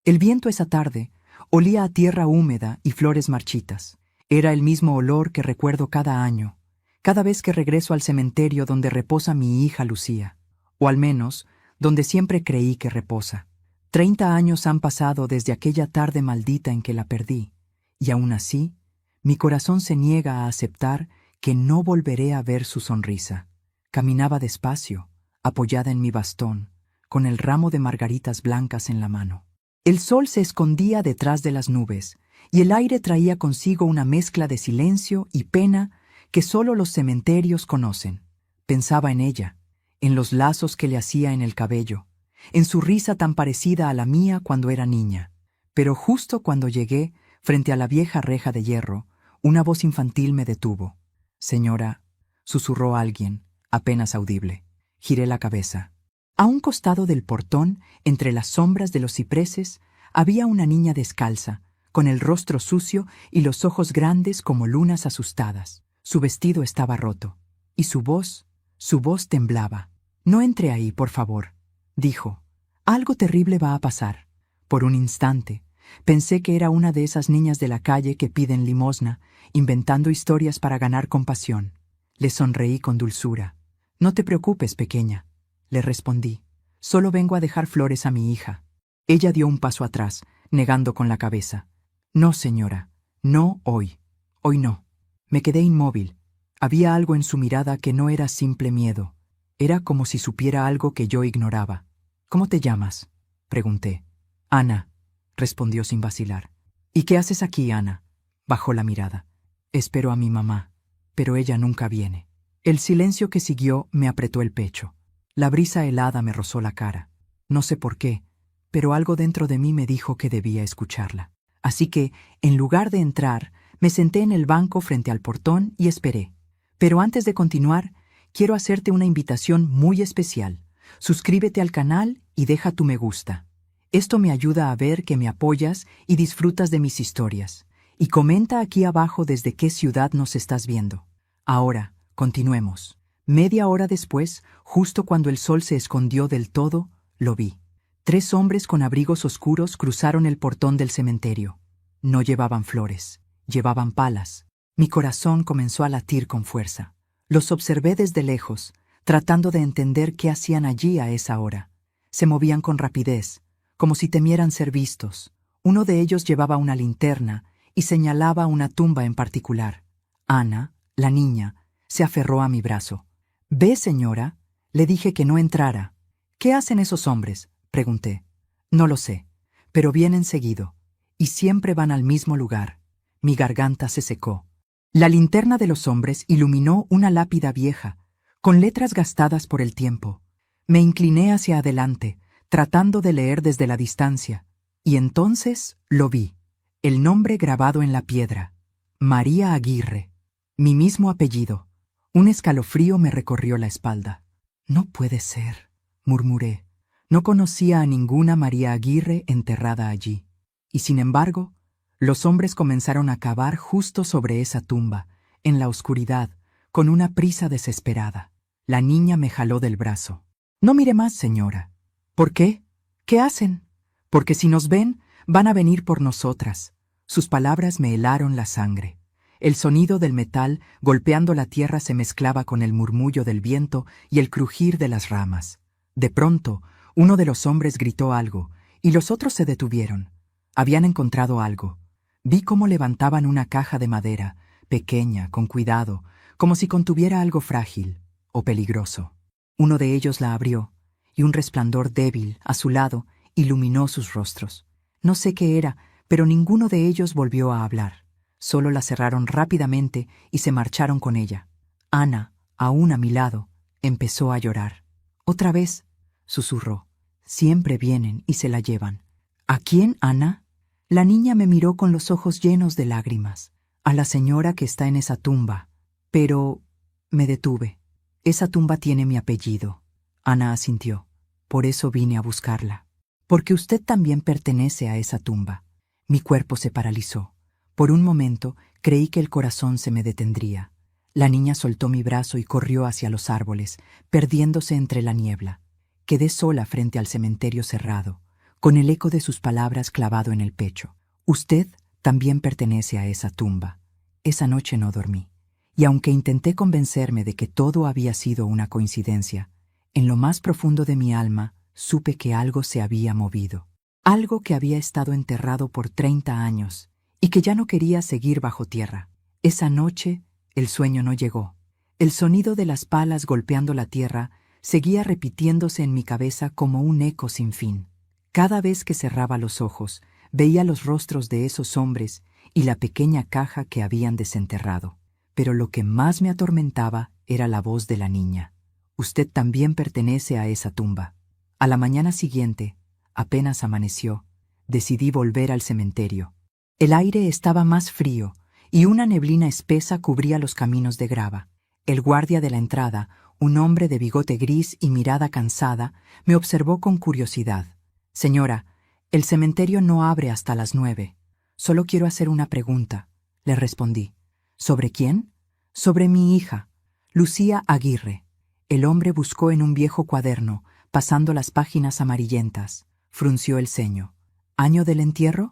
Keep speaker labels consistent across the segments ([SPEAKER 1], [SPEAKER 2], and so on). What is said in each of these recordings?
[SPEAKER 1] El viento esa tarde olía a tierra húmeda y flores marchitas. Era el mismo olor que recuerdo cada año, cada vez que regreso al cementerio donde reposa mi hija Lucía, o al menos donde siempre creí que reposa. 30 años han pasado desde aquella tarde maldita en que la perdí, y aún así, mi corazón se niega a aceptar que no volveré a ver su sonrisa. Caminaba despacio, apoyada en mi bastón, con el ramo de margaritas blancas en la mano. El sol se escondía detrás de las nubes, y el aire traía consigo una mezcla de silencio y pena que solo los cementerios conocen. Pensaba en ella, en los lazos que le hacía en el cabello, en su risa tan parecida a la mía cuando era niña. Pero justo cuando llegué, frente a la vieja reja de hierro, una voz infantil me detuvo. «Señora», susurró alguien, apenas audible. Giré la cabeza. A un costado del portón, entre las sombras de los cipreses, había una niña descalza, con el rostro sucio y los ojos grandes como lunas asustadas. Su vestido estaba roto, y su voz temblaba. «No entre ahí, por favor», dijo. «Algo terrible va a pasar». Por un instante, pensé que era una de esas niñas de la calle que piden limosna, inventando historias para ganar compasión. Le sonreí con dulzura. «No te preocupes, pequeña», le respondí. «Solo vengo a dejar flores a mi hija». Ella dio un paso atrás, negando con la cabeza. «No, señora, no hoy. Hoy no». Me quedé inmóvil. Había algo en su mirada que no era simple miedo. Era como si supiera algo que yo ignoraba. «¿Cómo te llamas?», pregunté. «Ana», respondió sin vacilar. «¿Y qué haces aquí, Ana?». Bajó la mirada. «Espero a mi mamá, pero ella nunca viene». El silencio que siguió me apretó el pecho. La brisa helada me rozó la cara. No sé por qué, pero algo dentro de mí me dijo que debía escucharla. Así que, en lugar de entrar, me senté en el banco frente al portón y esperé. Pero antes de continuar, quiero hacerte una invitación muy especial. Suscríbete al canal y deja tu me gusta. Esto me ayuda a ver que me apoyas y disfrutas de mis historias. Y comenta aquí abajo desde qué ciudad nos estás viendo. Ahora, continuemos. Media hora después, justo cuando el sol se escondió del todo, lo vi. 3 hombres con abrigos oscuros cruzaron el portón del cementerio. No llevaban flores, llevaban palas. Mi corazón comenzó a latir con fuerza. Los observé desde lejos, tratando de entender qué hacían allí a esa hora. Se movían con rapidez, como si temieran ser vistos. Uno de ellos llevaba una linterna y señalaba una tumba en particular. Ana, la niña, se aferró a mi brazo. «Ve, señora», le dije que no entrara. «¿Qué hacen esos hombres?», pregunté. «No lo sé, pero vienen seguido, y siempre van al mismo lugar». Mi garganta se secó. La linterna de los hombres iluminó una lápida vieja, con letras gastadas por el tiempo. Me incliné hacia adelante, tratando de leer desde la distancia, y entonces lo vi. El nombre grabado en la piedra. María Aguirre. Mi mismo apellido. Un escalofrío me recorrió la espalda. «No puede ser», murmuré. No conocía a ninguna María Aguirre enterrada allí. Y sin embargo, los hombres comenzaron a cavar justo sobre esa tumba, en la oscuridad, con una prisa desesperada. La niña me jaló del brazo. «No mire más, señora». «¿Por qué? ¿Qué hacen?». «Porque si nos ven, van a venir por nosotras». Sus palabras me helaron la sangre. El sonido del metal golpeando la tierra se mezclaba con el murmullo del viento y el crujir de las ramas. De pronto, uno de los hombres gritó algo, y los otros se detuvieron. Habían encontrado algo. Vi cómo levantaban una caja de madera, pequeña, con cuidado, como si contuviera algo frágil o peligroso. Uno de ellos la abrió, y un resplandor débil, a su lado, iluminó sus rostros. No sé qué era, pero ninguno de ellos volvió a hablar. Solo la cerraron rápidamente y se marcharon con ella. Ana, aún a mi lado, empezó a llorar. «Otra vez», susurró. «Siempre vienen y se la llevan». «¿A quién, Ana?». La niña me miró con los ojos llenos de lágrimas. «A la señora que está en esa tumba». «Pero…». Me detuve. «Esa tumba tiene mi apellido». Ana asintió. «Por eso vine a buscarla. Porque usted también pertenece a esa tumba». Mi cuerpo se paralizó. Por un momento creí que el corazón se me detendría. La niña soltó mi brazo y corrió hacia los árboles, perdiéndose entre la niebla. Quedé sola frente al cementerio cerrado, con el eco de sus palabras clavado en el pecho. Usted también pertenece a esa tumba. Esa noche no dormí. Y aunque intenté convencerme de que todo había sido una coincidencia, en lo más profundo de mi alma supe que algo se había movido. Algo que había estado enterrado por 30 años y que ya no quería seguir bajo tierra. Esa noche el sueño no llegó. El sonido de las palas golpeando la tierra seguía repitiéndose en mi cabeza como un eco sin fin. Cada vez que cerraba los ojos, veía los rostros de esos hombres y la pequeña caja que habían desenterrado. Pero lo que más me atormentaba era la voz de la niña. Usted también pertenece a esa tumba. A la mañana siguiente, apenas amaneció, decidí volver al cementerio. El aire estaba más frío y una neblina espesa cubría los caminos de grava. El guardia de la entrada, un hombre de bigote gris y mirada cansada, me observó con curiosidad. Señora, el cementerio no abre hasta las 9. Solo quiero hacer una pregunta, le respondí. ¿Sobre quién? Sobre mi hija, Lucía Aguirre. El hombre buscó en un viejo cuaderno, pasando las páginas amarillentas. Frunció el ceño. ¿Año del entierro?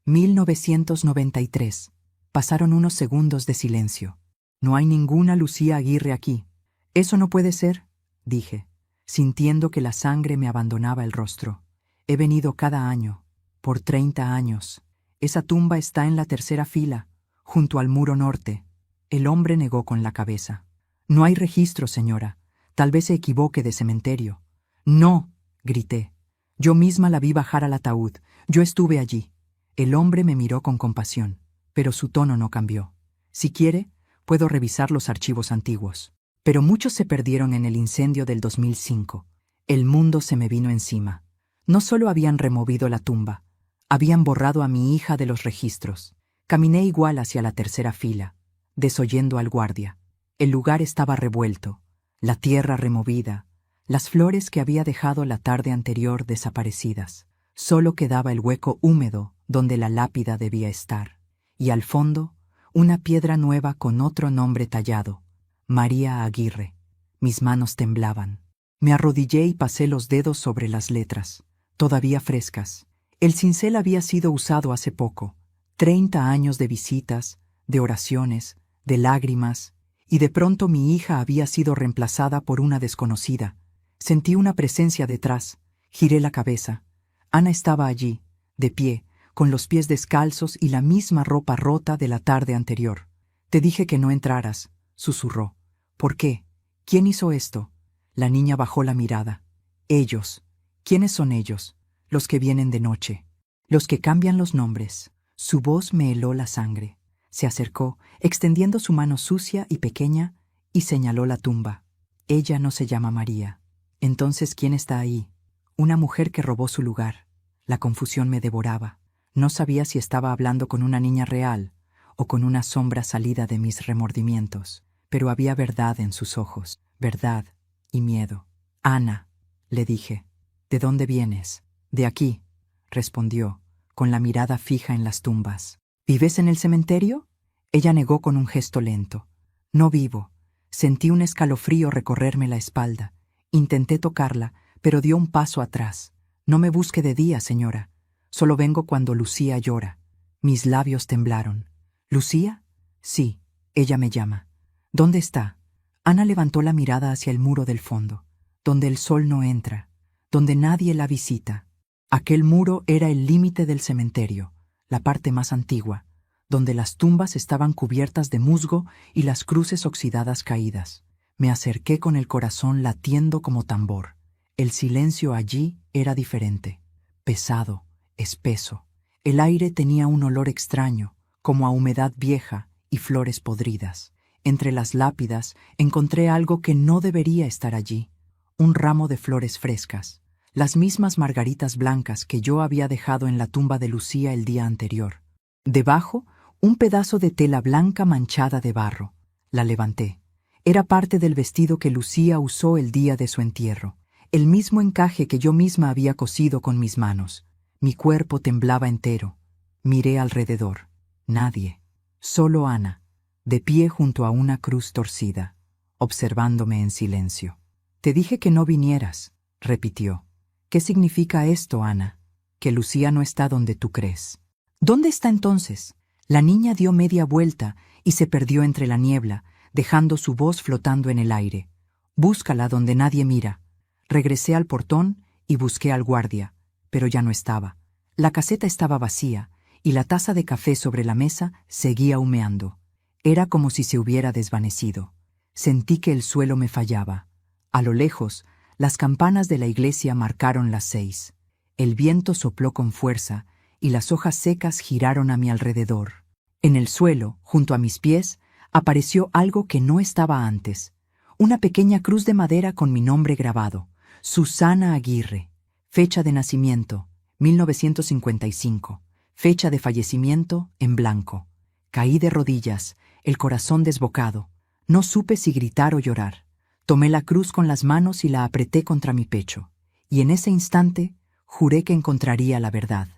[SPEAKER 1] 1993. Pasaron unos segundos de silencio. No hay ninguna Lucía Aguirre aquí. Eso no puede ser, dije, sintiendo que la sangre me abandonaba el rostro. He venido cada año, por 30 años. Esa tumba está en la tercera fila, junto al muro norte. El hombre negó con la cabeza. No hay registro, señora. Tal vez se equivoque de cementerio. No, grité. Yo misma la vi bajar al ataúd. Yo estuve allí. El hombre me miró con compasión, pero su tono no cambió. Si quiere, puedo revisar los archivos antiguos. Pero muchos se perdieron en el incendio del 2005. El mundo se me vino encima. No solo habían removido la tumba, habían borrado a mi hija de los registros. Caminé igual hacia la tercera fila, desoyendo al guardia. El lugar estaba revuelto, la tierra removida, las flores que había dejado la tarde anterior desaparecidas. Solo quedaba el hueco húmedo donde la lápida debía estar. Y al fondo, una piedra nueva con otro nombre tallado, María Aguirre. Mis manos temblaban. Me arrodillé y pasé los dedos sobre las letras, todavía frescas. El cincel había sido usado hace poco. 30 años de visitas, de oraciones, de lágrimas, y de pronto mi hija había sido reemplazada por una desconocida. Sentí una presencia detrás. Giré la cabeza. Ana estaba allí, de pie, con los pies descalzos y la misma ropa rota de la tarde anterior. Te dije que no entraras, susurró. ¿Por qué? ¿Quién hizo esto? La niña bajó la mirada. Ellos. ¿Quiénes son ellos? Los que vienen de noche. Los que cambian los nombres. Su voz me heló la sangre. Se acercó, extendiendo su mano sucia y pequeña, y señaló la tumba. Ella no se llama María. Entonces, ¿quién está ahí? Una mujer que robó su lugar. La confusión me devoraba. No sabía si estaba hablando con una niña real o con una sombra salida de mis remordimientos, pero había verdad en sus ojos, verdad y miedo. Ana, le dije, ¿de dónde vienes? De aquí, respondió, con la mirada fija en las tumbas. ¿Vives en el cementerio? Ella negó con un gesto lento. No vivo. Sentí un escalofrío recorrerme la espalda. Intenté tocarla, pero dio un paso atrás. No me busque de día, señora. Solo vengo cuando Lucía llora. Mis labios temblaron. ¿Lucía? Sí, ella me llama. ¿Dónde está? Ana levantó la mirada hacia el muro del fondo, donde el sol no entra, donde nadie la visita. Aquel muro era el límite del cementerio, la parte más antigua, donde las tumbas estaban cubiertas de musgo y las cruces oxidadas caídas. Me acerqué con el corazón latiendo como tambor. El silencio allí era diferente, pesado, espeso. El aire tenía un olor extraño, como a humedad vieja y flores podridas. Entre las lápidas encontré algo que no debería estar allí, un ramo de flores frescas, las mismas margaritas blancas que yo había dejado en la tumba de Lucía el día anterior. Debajo, un pedazo de tela blanca manchada de barro. La levanté. Era parte del vestido que Lucía usó el día de su entierro, el mismo encaje que yo misma había cosido con mis manos. Mi cuerpo temblaba entero. Miré alrededor. Nadie. Solo Ana, de pie junto a una cruz torcida, observándome en silencio. Te dije que no vinieras, repitió. ¿Qué significa esto, Ana? que Lucía no está donde tú crees. ¿Dónde está entonces? La niña dio media vuelta y se perdió entre la niebla, dejando su voz flotando en el aire. Búscala donde nadie mira. Regresé al portón y busqué al guardia, pero ya no estaba. La caseta estaba vacía y la taza de café sobre la mesa seguía humeando. Era como si se hubiera desvanecido. Sentí que el suelo me fallaba. A lo lejos, las campanas de la iglesia marcaron las 6. El viento sopló con fuerza y las hojas secas giraron a mi alrededor. En el suelo, junto a mis pies, apareció algo que no estaba antes. Una pequeña cruz de madera con mi nombre grabado. Susana Aguirre. Fecha de nacimiento, 1955. Fecha de fallecimiento, en blanco. Caí de rodillas, el corazón desbocado. No supe si gritar o llorar. Tomé la cruz con las manos y la apreté contra mi pecho. Y en ese instante, juré que encontraría la verdad,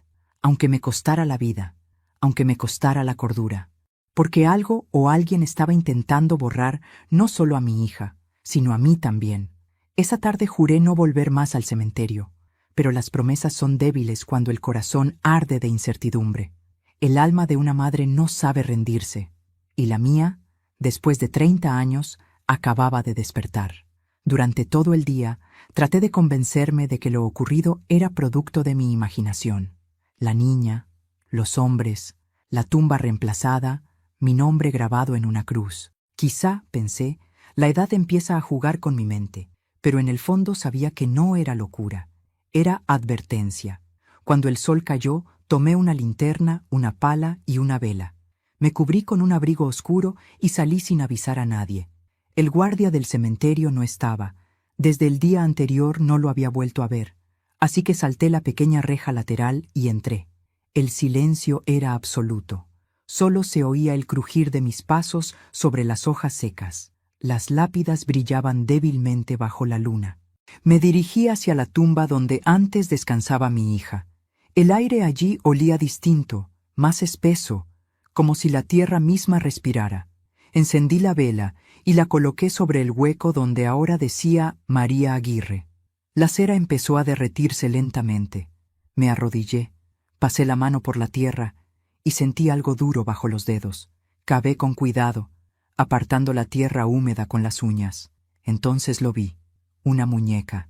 [SPEAKER 1] aunque me costara la vida, aunque me costara la cordura. Porque algo o alguien estaba intentando borrar no solo a mi hija, sino a mí también. Esa tarde juré no volver más al cementerio, pero las promesas son débiles cuando el corazón arde de incertidumbre. El alma de una madre no sabe rendirse, y la mía, después de 30 años, acababa de despertar. Durante todo el día, traté de convencerme de que lo ocurrido era producto de mi imaginación. La niña, los hombres, la tumba reemplazada, mi nombre grabado en una cruz. Quizá, pensé, la edad empieza a jugar con mi mente, pero en el fondo sabía que no era locura, era advertencia. Cuando el sol cayó, tomé una linterna, una pala y una vela. Me cubrí con un abrigo oscuro y salí sin avisar a nadie. El guardia del cementerio no estaba. Desde el día anterior no lo había vuelto a ver, así que salté la pequeña reja lateral y entré. El silencio era absoluto. Solo se oía el crujir de mis pasos sobre las hojas secas. Las lápidas brillaban débilmente bajo la luna. Me dirigí hacia la tumba donde antes descansaba mi hija. El aire allí olía distinto, más espeso, como si la tierra misma respirara. Encendí la vela y la coloqué sobre el hueco donde ahora decía María Aguirre. La cera empezó a derretirse lentamente. Me arrodillé, pasé la mano por la tierra y sentí algo duro bajo los dedos. Cavé con cuidado, apartando la tierra húmeda con las uñas. Entonces lo vi. Una muñeca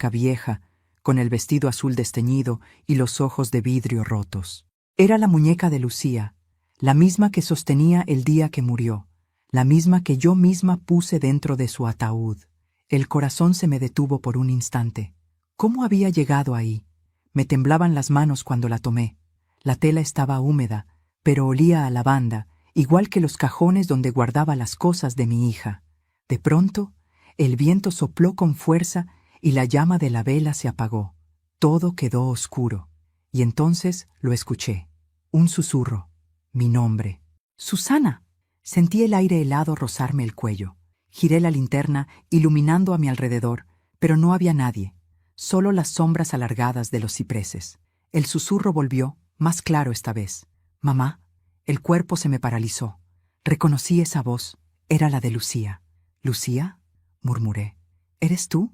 [SPEAKER 1] vieja, con el vestido azul desteñido y los ojos de vidrio rotos. Era la muñeca de Lucía, la misma que sostenía el día que murió, la misma que yo misma puse dentro de su ataúd. El corazón se me detuvo por un instante. ¿Cómo había llegado ahí? Me temblaban las manos cuando la tomé. La tela estaba húmeda, pero olía a lavanda, igual que los cajones donde guardaba las cosas de mi hija. De pronto, el viento sopló con fuerza y la llama de la vela se apagó. Todo quedó oscuro. Y entonces lo escuché. Un susurro. Mi nombre. ¡Susana! Sentí el aire helado rozarme el cuello. Giré la linterna, iluminando a mi alrededor, pero no había nadie. Solo las sombras alargadas de los cipreses. El susurro volvió, más claro esta vez. «Mamá». El cuerpo se me paralizó. Reconocí esa voz. Era la de Lucía. «¿Lucía?», murmuré. «¿Eres tú?».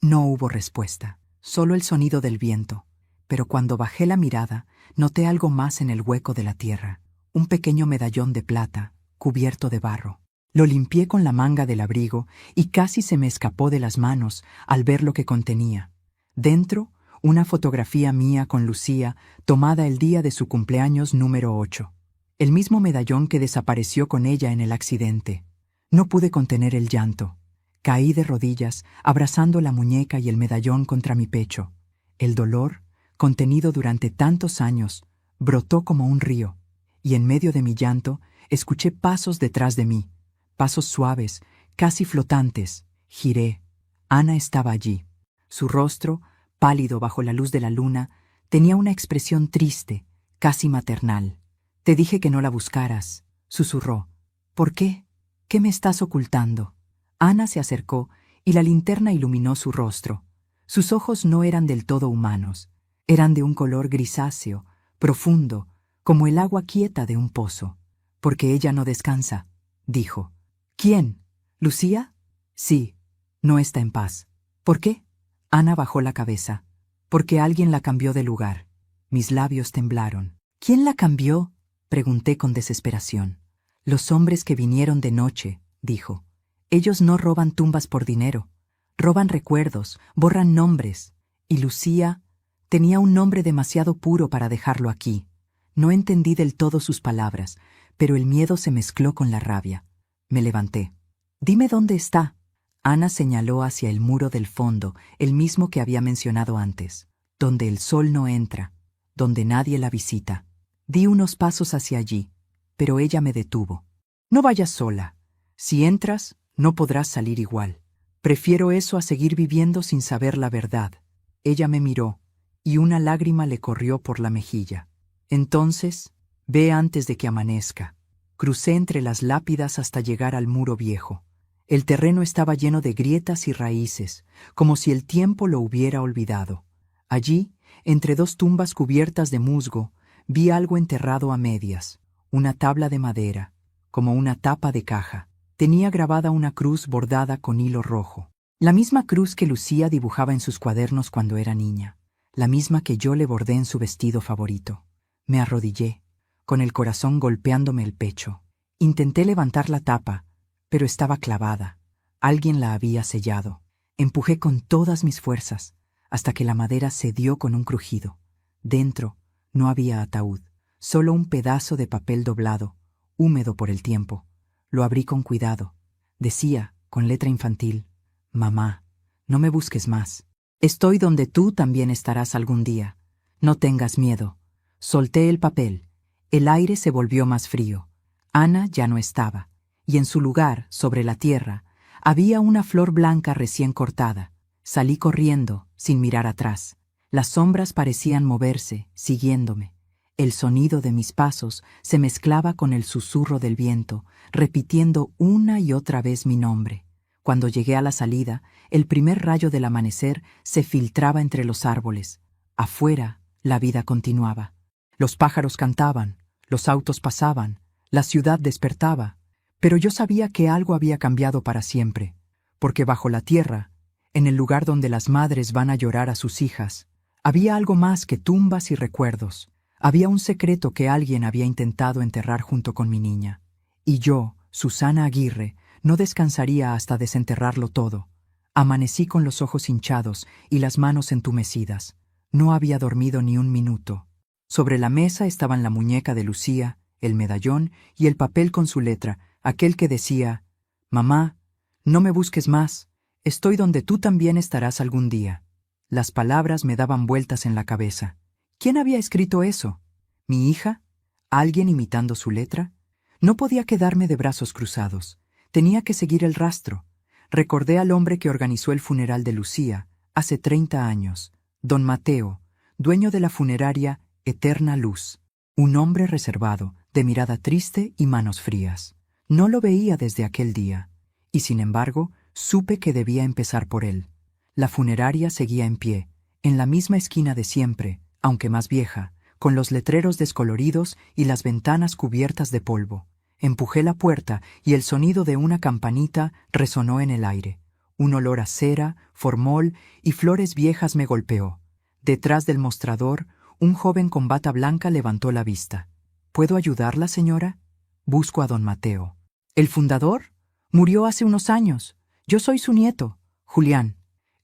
[SPEAKER 1] No hubo respuesta, solo el sonido del viento. Pero cuando bajé la mirada, noté algo más en el hueco de la tierra. Un pequeño medallón de plata, cubierto de barro. Lo limpié con la manga del abrigo y casi se me escapó de las manos al ver lo que contenía. Dentro, una fotografía mía con Lucía, tomada el día de su cumpleaños número 8. El mismo medallón que desapareció con ella en el accidente. No pude contener el llanto. Caí de rodillas, abrazando la muñeca y el medallón contra mi pecho. El dolor, contenido durante tantos años, brotó como un río, y en medio de mi llanto escuché pasos detrás de mí, pasos suaves, casi flotantes. Giré. Ana estaba allí. Su rostro, pálido bajo la luz de la luna, tenía una expresión triste, casi maternal. «Te dije que no la buscaras», susurró. «¿Por qué? ¿Qué me estás ocultando?». Ana se acercó y la linterna iluminó su rostro. Sus ojos no eran del todo humanos. Eran de un color grisáceo, profundo, como el agua quieta de un pozo. «Porque ella no descansa», dijo. «¿Quién? ¿Lucía?» «Sí, no está en paz». «¿Por qué?» Ana bajó la cabeza. Porque alguien la cambió de lugar. Mis labios temblaron. ¿Quién la cambió?, pregunté con desesperación. Los hombres que vinieron de noche, dijo. Ellos no roban tumbas por dinero. Roban recuerdos, borran nombres. Y Lucía tenía un nombre demasiado puro para dejarlo aquí. No entendí del todo sus palabras, pero el miedo se mezcló con la rabia. Me levanté. Dime dónde está. Ana señaló hacia el muro del fondo, el mismo que había mencionado antes, donde el sol no entra, donde nadie la visita. Di unos pasos hacia allí, pero ella me detuvo. No vayas sola. Si entras, no podrás salir igual. Prefiero eso a seguir viviendo sin saber la verdad. Ella me miró, y una lágrima le corrió por la mejilla. Entonces, ve antes de que amanezca. Crucé entre las lápidas hasta llegar al muro viejo. El terreno estaba lleno de grietas y raíces, como si el tiempo lo hubiera olvidado. Allí, entre dos tumbas cubiertas de musgo, vi algo enterrado a medias, una tabla de madera, como una tapa de caja. Tenía grabada una cruz bordada con hilo rojo. La misma cruz que Lucía dibujaba en sus cuadernos cuando era niña, la misma que yo le bordé en su vestido favorito. Me arrodillé, con el corazón golpeándome el pecho. Intenté levantar la tapa, pero estaba clavada. Alguien la había sellado. Empujé con todas mis fuerzas, hasta que la madera cedió con un crujido. Dentro no había ataúd, solo un pedazo de papel doblado, húmedo por el tiempo. Lo abrí con cuidado. Decía, con letra infantil, «Mamá, no me busques más. Estoy donde tú también estarás algún día. No tengas miedo». Solté el papel. El aire se volvió más frío. Ana ya no estaba, y en su lugar, sobre la tierra, había una flor blanca recién cortada. Salí corriendo, sin mirar atrás. Las sombras parecían moverse, siguiéndome. El sonido de mis pasos se mezclaba con el susurro del viento, repitiendo una y otra vez mi nombre. Cuando llegué a la salida, el primer rayo del amanecer se filtraba entre los árboles. Afuera, la vida continuaba. Los pájaros cantaban, los autos pasaban, la ciudad despertaba. Pero yo sabía que algo había cambiado para siempre, porque bajo la tierra, en el lugar donde las madres van a llorar a sus hijas, había algo más que tumbas y recuerdos. Había un secreto que alguien había intentado enterrar junto con mi niña. Y yo, Susana Aguirre, no descansaría hasta desenterrarlo todo. Amanecí con los ojos hinchados y las manos entumecidas. No había dormido ni un minuto. Sobre la mesa estaban la muñeca de Lucía, el medallón y el papel con su letra, aquel que decía, «Mamá, no me busques más, estoy donde tú también estarás algún día». Las palabras me daban vueltas en la cabeza. ¿Quién había escrito eso? ¿Mi hija? ¿Alguien imitando su letra? No podía quedarme de brazos cruzados. Tenía que seguir el rastro. Recordé al hombre que organizó el funeral de Lucía, hace 30 años, don Mateo, dueño de la funeraria Eterna Luz. Un hombre reservado, de mirada triste y manos frías. No lo veía desde aquel día, y sin embargo, supe que debía empezar por él. La funeraria seguía en pie, en la misma esquina de siempre, aunque más vieja, con los letreros descoloridos y las ventanas cubiertas de polvo. Empujé la puerta y el sonido de una campanita resonó en el aire. Un olor a cera, formol y flores viejas me golpeó. Detrás del mostrador, un joven con bata blanca levantó la vista. ¿Puedo ayudarla, señora? Busco a don Mateo. ¿El fundador? Murió hace unos años. Yo soy su nieto, Julián.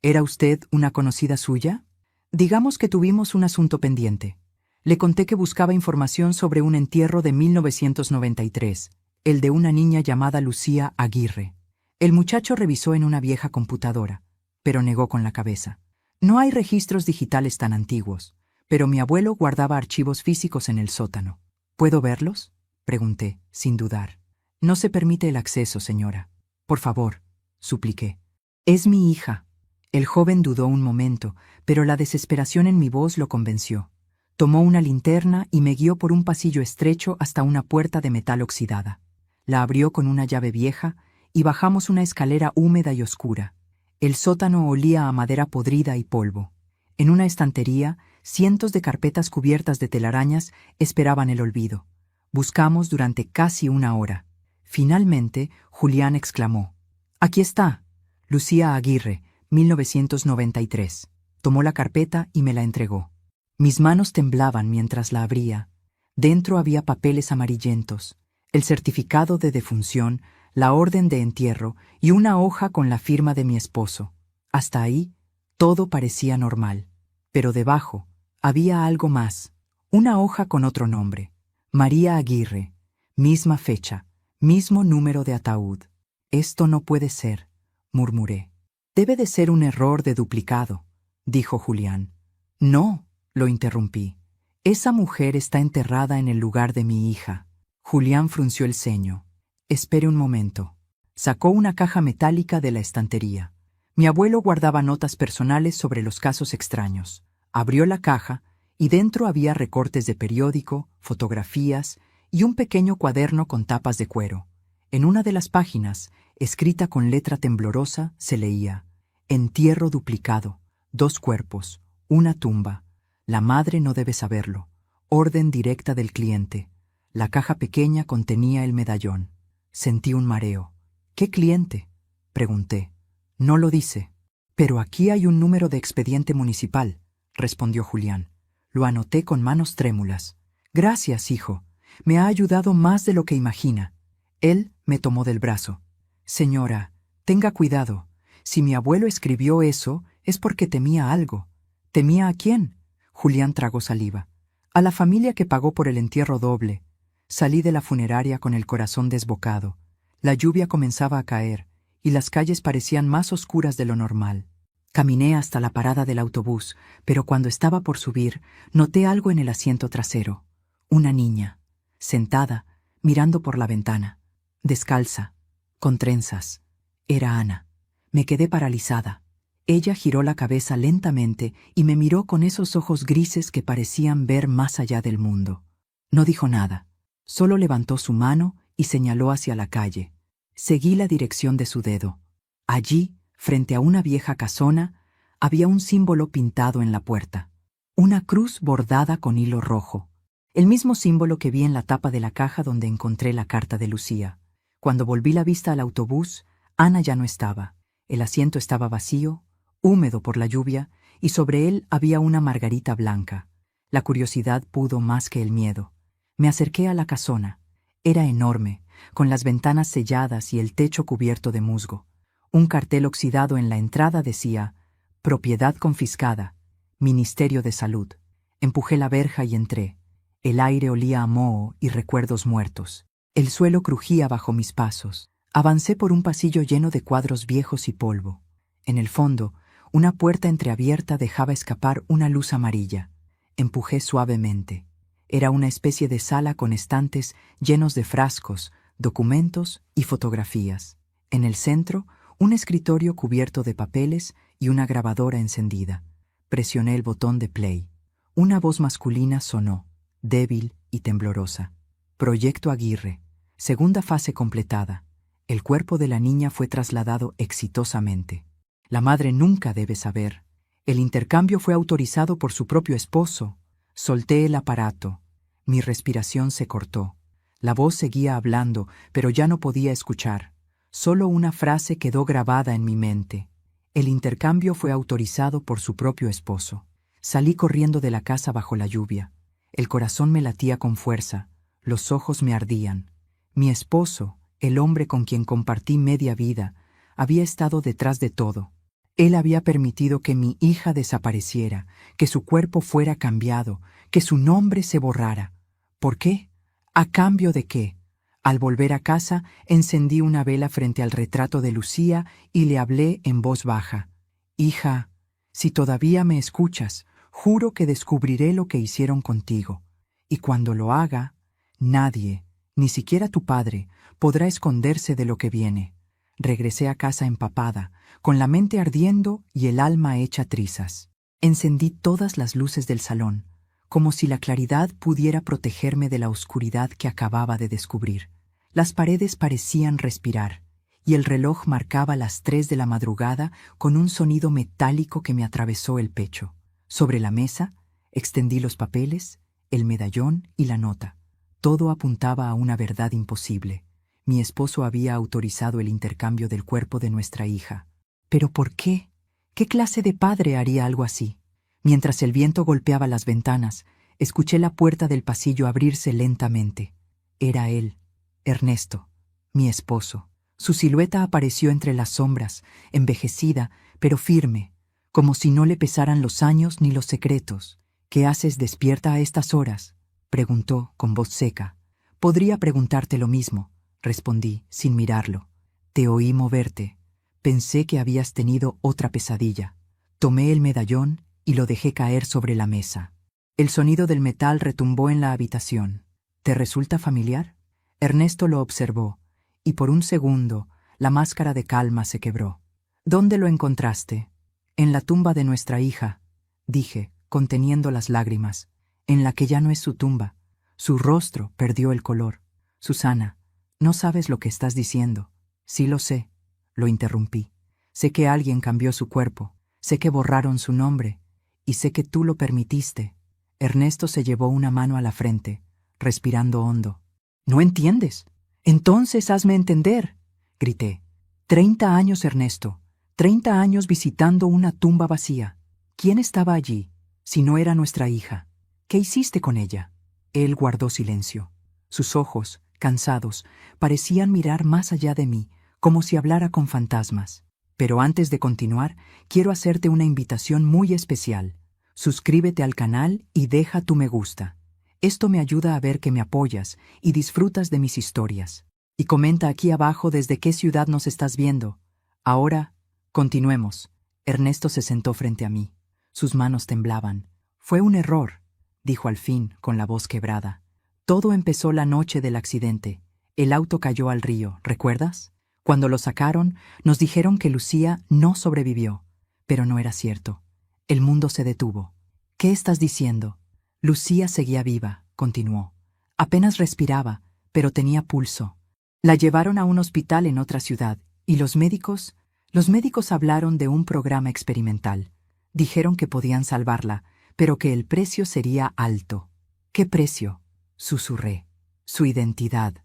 [SPEAKER 1] ¿Era usted una conocida suya? Digamos que tuvimos un asunto pendiente. Le conté que buscaba información sobre un entierro de 1993, el de una niña llamada Lucía Aguirre. El muchacho revisó en una vieja computadora, pero negó con la cabeza. No hay registros digitales tan antiguos, pero mi abuelo guardaba archivos físicos en el sótano. ¿Puedo verlos?, pregunté, sin dudar. No se permite el acceso, señora. Por favor, supliqué. Es mi hija. El joven dudó un momento, pero la desesperación en mi voz lo convenció. Tomó una linterna y me guió por un pasillo estrecho hasta una puerta de metal oxidada. La abrió con una llave vieja y bajamos una escalera húmeda y oscura. El sótano olía a madera podrida y polvo. En una estantería, cientos de carpetas cubiertas de telarañas esperaban el olvido. Buscamos durante casi una hora. Finalmente, Julián exclamó: «Aquí está, Lucía Aguirre, 1993. Tomó la carpeta y me la entregó. Mis manos temblaban mientras la abría. Dentro había papeles amarillentos, el certificado de defunción, la orden de entierro y una hoja con la firma de mi esposo. Hasta ahí, todo parecía normal. Pero debajo, había algo más. Una hoja con otro nombre. María Aguirre. Misma fecha, mismo número de ataúd. Esto no puede ser, murmuré. Debe de ser un error de duplicado, dijo Julián. No, lo interrumpí. Esa mujer está enterrada en el lugar de mi hija. Julián frunció el ceño. Espere un momento. Sacó una caja metálica de la estantería. Mi abuelo guardaba notas personales sobre los casos extraños. Abrió la caja y dentro había recortes de periódico, fotografías y un pequeño cuaderno con tapas de cuero. En una de las páginas, escrita con letra temblorosa, se leía: Entierro duplicado, 2 cuerpos, una tumba. La madre no debe saberlo. Orden directa del cliente. La caja pequeña contenía el medallón. Sentí un mareo. ¿Qué cliente?, pregunté. No lo dice. Pero aquí hay un número de expediente municipal, respondió Julián. Lo anoté con manos trémulas. Gracias, hijo. Me ha ayudado más de lo que imagina. Él me tomó del brazo. Señora, tenga cuidado. Si mi abuelo escribió eso, es porque temía algo. ¿Temía a quién? Julián tragó saliva. A la familia que pagó por el entierro doble. Salí de la funeraria con el corazón desbocado. La lluvia comenzaba a caer, y las calles parecían más oscuras de lo normal. Caminé hasta la parada del autobús, pero cuando estaba por subir, noté algo en el asiento trasero. Una niña, sentada, mirando por la ventana, descalza, con trenzas. Era Ana. Me quedé paralizada. Ella giró la cabeza lentamente y me miró con esos ojos grises que parecían ver más allá del mundo. No dijo nada, solo levantó su mano y señaló hacia la calle. Seguí la dirección de su dedo. Allí, frente a una vieja casona, había un símbolo pintado en la puerta. Una cruz bordada con hilo rojo. El mismo símbolo que vi en la tapa de la caja donde encontré la carta de Lucía. Cuando volví la vista al autobús, Ana ya no estaba. El asiento estaba vacío, húmedo por la lluvia, y sobre él había una margarita blanca. La curiosidad pudo más que el miedo. Me acerqué a la casona. Era enorme, con las ventanas selladas y el techo cubierto de musgo. Un cartel oxidado en la entrada decía: Propiedad confiscada, Ministerio de Salud. Empujé la verja y entré. El aire olía a moho y recuerdos muertos. El suelo crujía bajo mis pasos. Avancé por un pasillo lleno de cuadros viejos y polvo. En el fondo, una puerta entreabierta dejaba escapar una luz amarilla. Empujé suavemente. Era una especie de sala con estantes llenos de frascos, documentos y fotografías. En el centro, un escritorio cubierto de papeles y una grabadora encendida. Presioné el botón de play. Una voz masculina sonó, débil y temblorosa. Proyecto Aguirre. Segunda fase completada. El cuerpo de la niña fue trasladado exitosamente. La madre nunca debe saber. El intercambio fue autorizado por su propio esposo. Solté el aparato. Mi respiración se cortó. La voz seguía hablando, pero ya no podía escuchar. Solo una frase quedó grabada en mi mente. El intercambio fue autorizado por su propio esposo. Salí corriendo de la casa bajo la lluvia. El corazón me latía con fuerza. Los ojos me ardían. Mi esposo, el hombre con quien compartí media vida, había estado detrás de todo. Él había permitido que mi hija desapareciera, que su cuerpo fuera cambiado, que su nombre se borrara. ¿Por qué? ¿A cambio de qué? Al volver a casa, encendí una vela frente al retrato de Lucía y le hablé en voz baja. Hija, si todavía me escuchas, juro que descubriré lo que hicieron contigo. Y cuando lo haga, nadie, ni siquiera tu padre, podrá esconderse de lo que viene. Regresé a casa empapada, con la mente ardiendo y el alma hecha trizas. Encendí todas las luces del salón, como si la claridad pudiera protegerme de la oscuridad que acababa de descubrir. Las paredes parecían respirar, y el reloj marcaba las 3 de la madrugada con un sonido metálico que me atravesó el pecho. Sobre la mesa, extendí los papeles, el medallón y la nota. Todo apuntaba a una verdad imposible. Mi esposo había autorizado el intercambio del cuerpo de nuestra hija. ¿Pero por qué? ¿Qué clase de padre haría algo así? Mientras el viento golpeaba las ventanas, escuché la puerta del pasillo abrirse lentamente. Era él, Ernesto, mi esposo. Su silueta apareció entre las sombras, envejecida, pero firme, como si no le pesaran los años ni los secretos. «¿Qué haces despierta a estas horas?», preguntó con voz seca. «Podría preguntarte lo mismo», respondí, sin mirarlo. «Te oí moverte. Pensé que habías tenido otra pesadilla». Tomé el medallón y lo dejé caer sobre la mesa. El sonido del metal retumbó en la habitación. «¿Te resulta familiar?». Ernesto lo observó, y por un segundo la máscara de calma se quebró. «¿Dónde lo encontraste?». «En la tumba de nuestra hija», dije, conteniendo las lágrimas. «En la que ya no es su tumba. Su rostro perdió el color». «Susana, no sabes lo que estás diciendo». «Sí lo sé», lo interrumpí. «Sé que alguien cambió su cuerpo, sé que borraron su nombre, y sé que tú lo permitiste». Ernesto se llevó una mano a la frente, respirando hondo. «¿No entiendes? Entonces hazme entender», grité. 30 años, Ernesto. 30 años visitando una tumba vacía. ¿Quién estaba allí, si no era nuestra hija? ¿Qué hiciste con ella?». Él guardó silencio. Sus ojos, cansados, parecían mirar más allá de mí, como si hablara con fantasmas. «Pero antes de continuar, quiero hacerte una invitación muy especial. Suscríbete al canal y deja tu me gusta. Esto me ayuda a ver que me apoyas y disfrutas de mis historias. Y comenta aquí abajo desde qué ciudad nos estás viendo. Ahora, continuemos». Ernesto se sentó frente a mí. Sus manos temblaban. «Fue un error», dijo al fin, con la voz quebrada. «Todo empezó la noche del accidente. El auto cayó al río, ¿recuerdas? Cuando lo sacaron, nos dijeron que Lucía no sobrevivió. Pero no era cierto. El mundo se detuvo». «¿Qué estás diciendo?». «Lucía seguía viva», continuó. «Apenas respiraba, pero tenía pulso. La llevaron a un hospital en otra ciudad, y los médicos hablaron de un programa experimental. Dijeron que podían salvarla, pero que el precio sería alto». «¿Qué precio?», susurré. «Su identidad.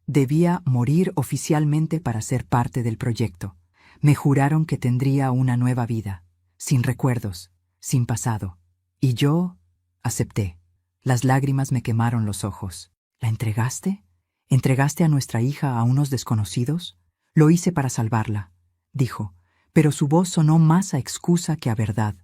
[SPEAKER 1] Debía morir oficialmente para ser parte del proyecto. Me juraron que tendría una nueva vida, sin recuerdos, sin pasado. Y yo acepté». Las lágrimas me quemaron los ojos. «¿La entregaste? ¿Entregaste a nuestra hija a unos desconocidos?». «Lo hice para salvarla», dijo, pero su voz sonó más a excusa que a verdad.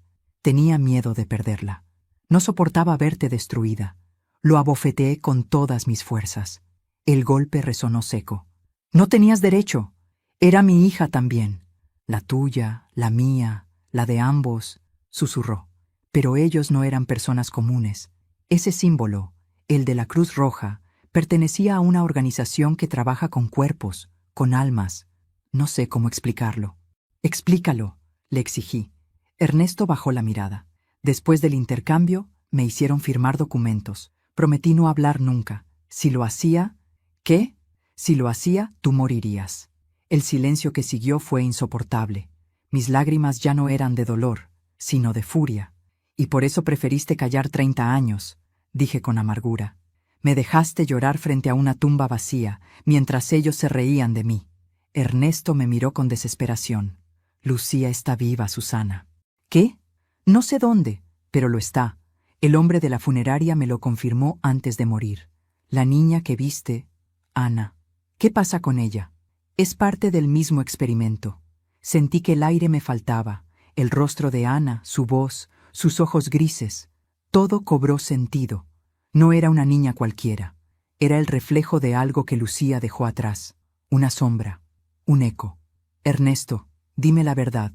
[SPEAKER 1] «Tenía miedo de perderla. No soportaba verte destruida». Lo abofeteé con todas mis fuerzas. El golpe resonó seco. «No tenías derecho. Era mi hija también. La tuya, la mía, la de ambos», susurró. «Pero ellos no eran personas comunes. Ese símbolo, el de la Cruz Roja, pertenecía a una organización que trabaja con cuerpos, con almas. No sé cómo explicarlo». «Explícalo», le exigí. Ernesto bajó la mirada. «Después del intercambio, me hicieron firmar documentos. Prometí no hablar nunca. Si lo hacía, ¿qué? Si lo hacía, tú morirías». El silencio que siguió fue insoportable. Mis lágrimas ya no eran de dolor, sino de furia. «Y por eso preferiste callar 30 años», dije con amargura. «Me dejaste llorar frente a una tumba vacía, mientras ellos se reían de mí». Ernesto me miró con desesperación. «Lucía está viva, Susana». «¿Qué? No sé dónde, pero lo está. El hombre de la funeraria me lo confirmó antes de morir. La niña que viste, Ana. ¿Qué pasa con ella?». «Es parte del mismo experimento». Sentí que el aire me faltaba, el rostro de Ana, su voz, sus ojos grises. Todo cobró sentido. No era una niña cualquiera. Era el reflejo de algo que Lucía dejó atrás. Una sombra, un eco. «Ernesto, dime la verdad.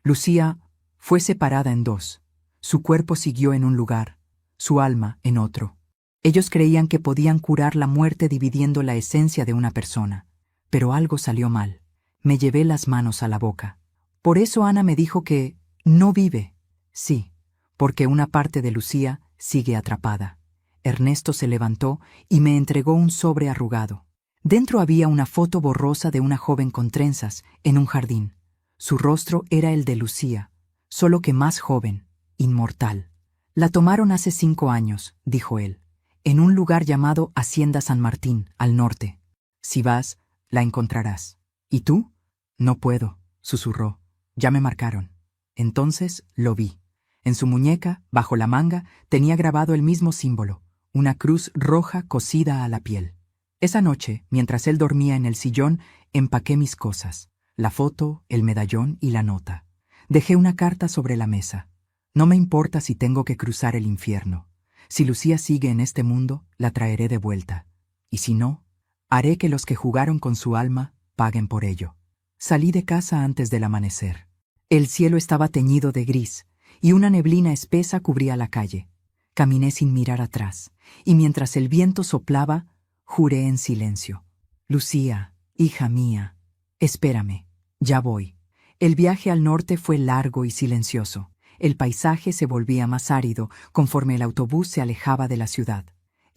[SPEAKER 1] Lucía fue separada en dos. Su cuerpo siguió en un lugar, su alma en otro. Ellos creían que podían curar la muerte dividiendo la esencia de una persona. Pero algo salió mal. Me llevé las manos a la boca. Por eso Ana me dijo que no vive». «Sí, porque una parte de Lucía sigue atrapada». Ernesto se levantó y me entregó un sobre arrugado. Dentro había una foto borrosa de una joven con trenzas en un jardín. Su rostro era el de Lucía, solo que más joven, inmortal. «La tomaron hace 5 años», dijo él, «en un lugar llamado Hacienda San Martín, al norte. Si vas, la encontrarás». «¿Y tú?». «No puedo», susurró. «Ya me marcaron». Entonces lo vi. En su muñeca, bajo la manga, tenía grabado el mismo símbolo, una cruz roja cosida a la piel. Esa noche, mientras él dormía en el sillón, empaqué mis cosas, la foto, el medallón y la nota. Dejé una carta sobre la mesa. No me importa si tengo que cruzar el infierno. Si Lucía sigue en este mundo, la traeré de vuelta. Y si no, haré que los que jugaron con su alma paguen por ello. Salí de casa antes del amanecer. El cielo estaba teñido de gris, y una neblina espesa cubría la calle. Caminé sin mirar atrás, y mientras el viento soplaba, juré en silencio. Lucía, hija mía, espérame, ya voy. El viaje al norte fue largo y silencioso. El paisaje se volvía más árido conforme el autobús se alejaba de la ciudad.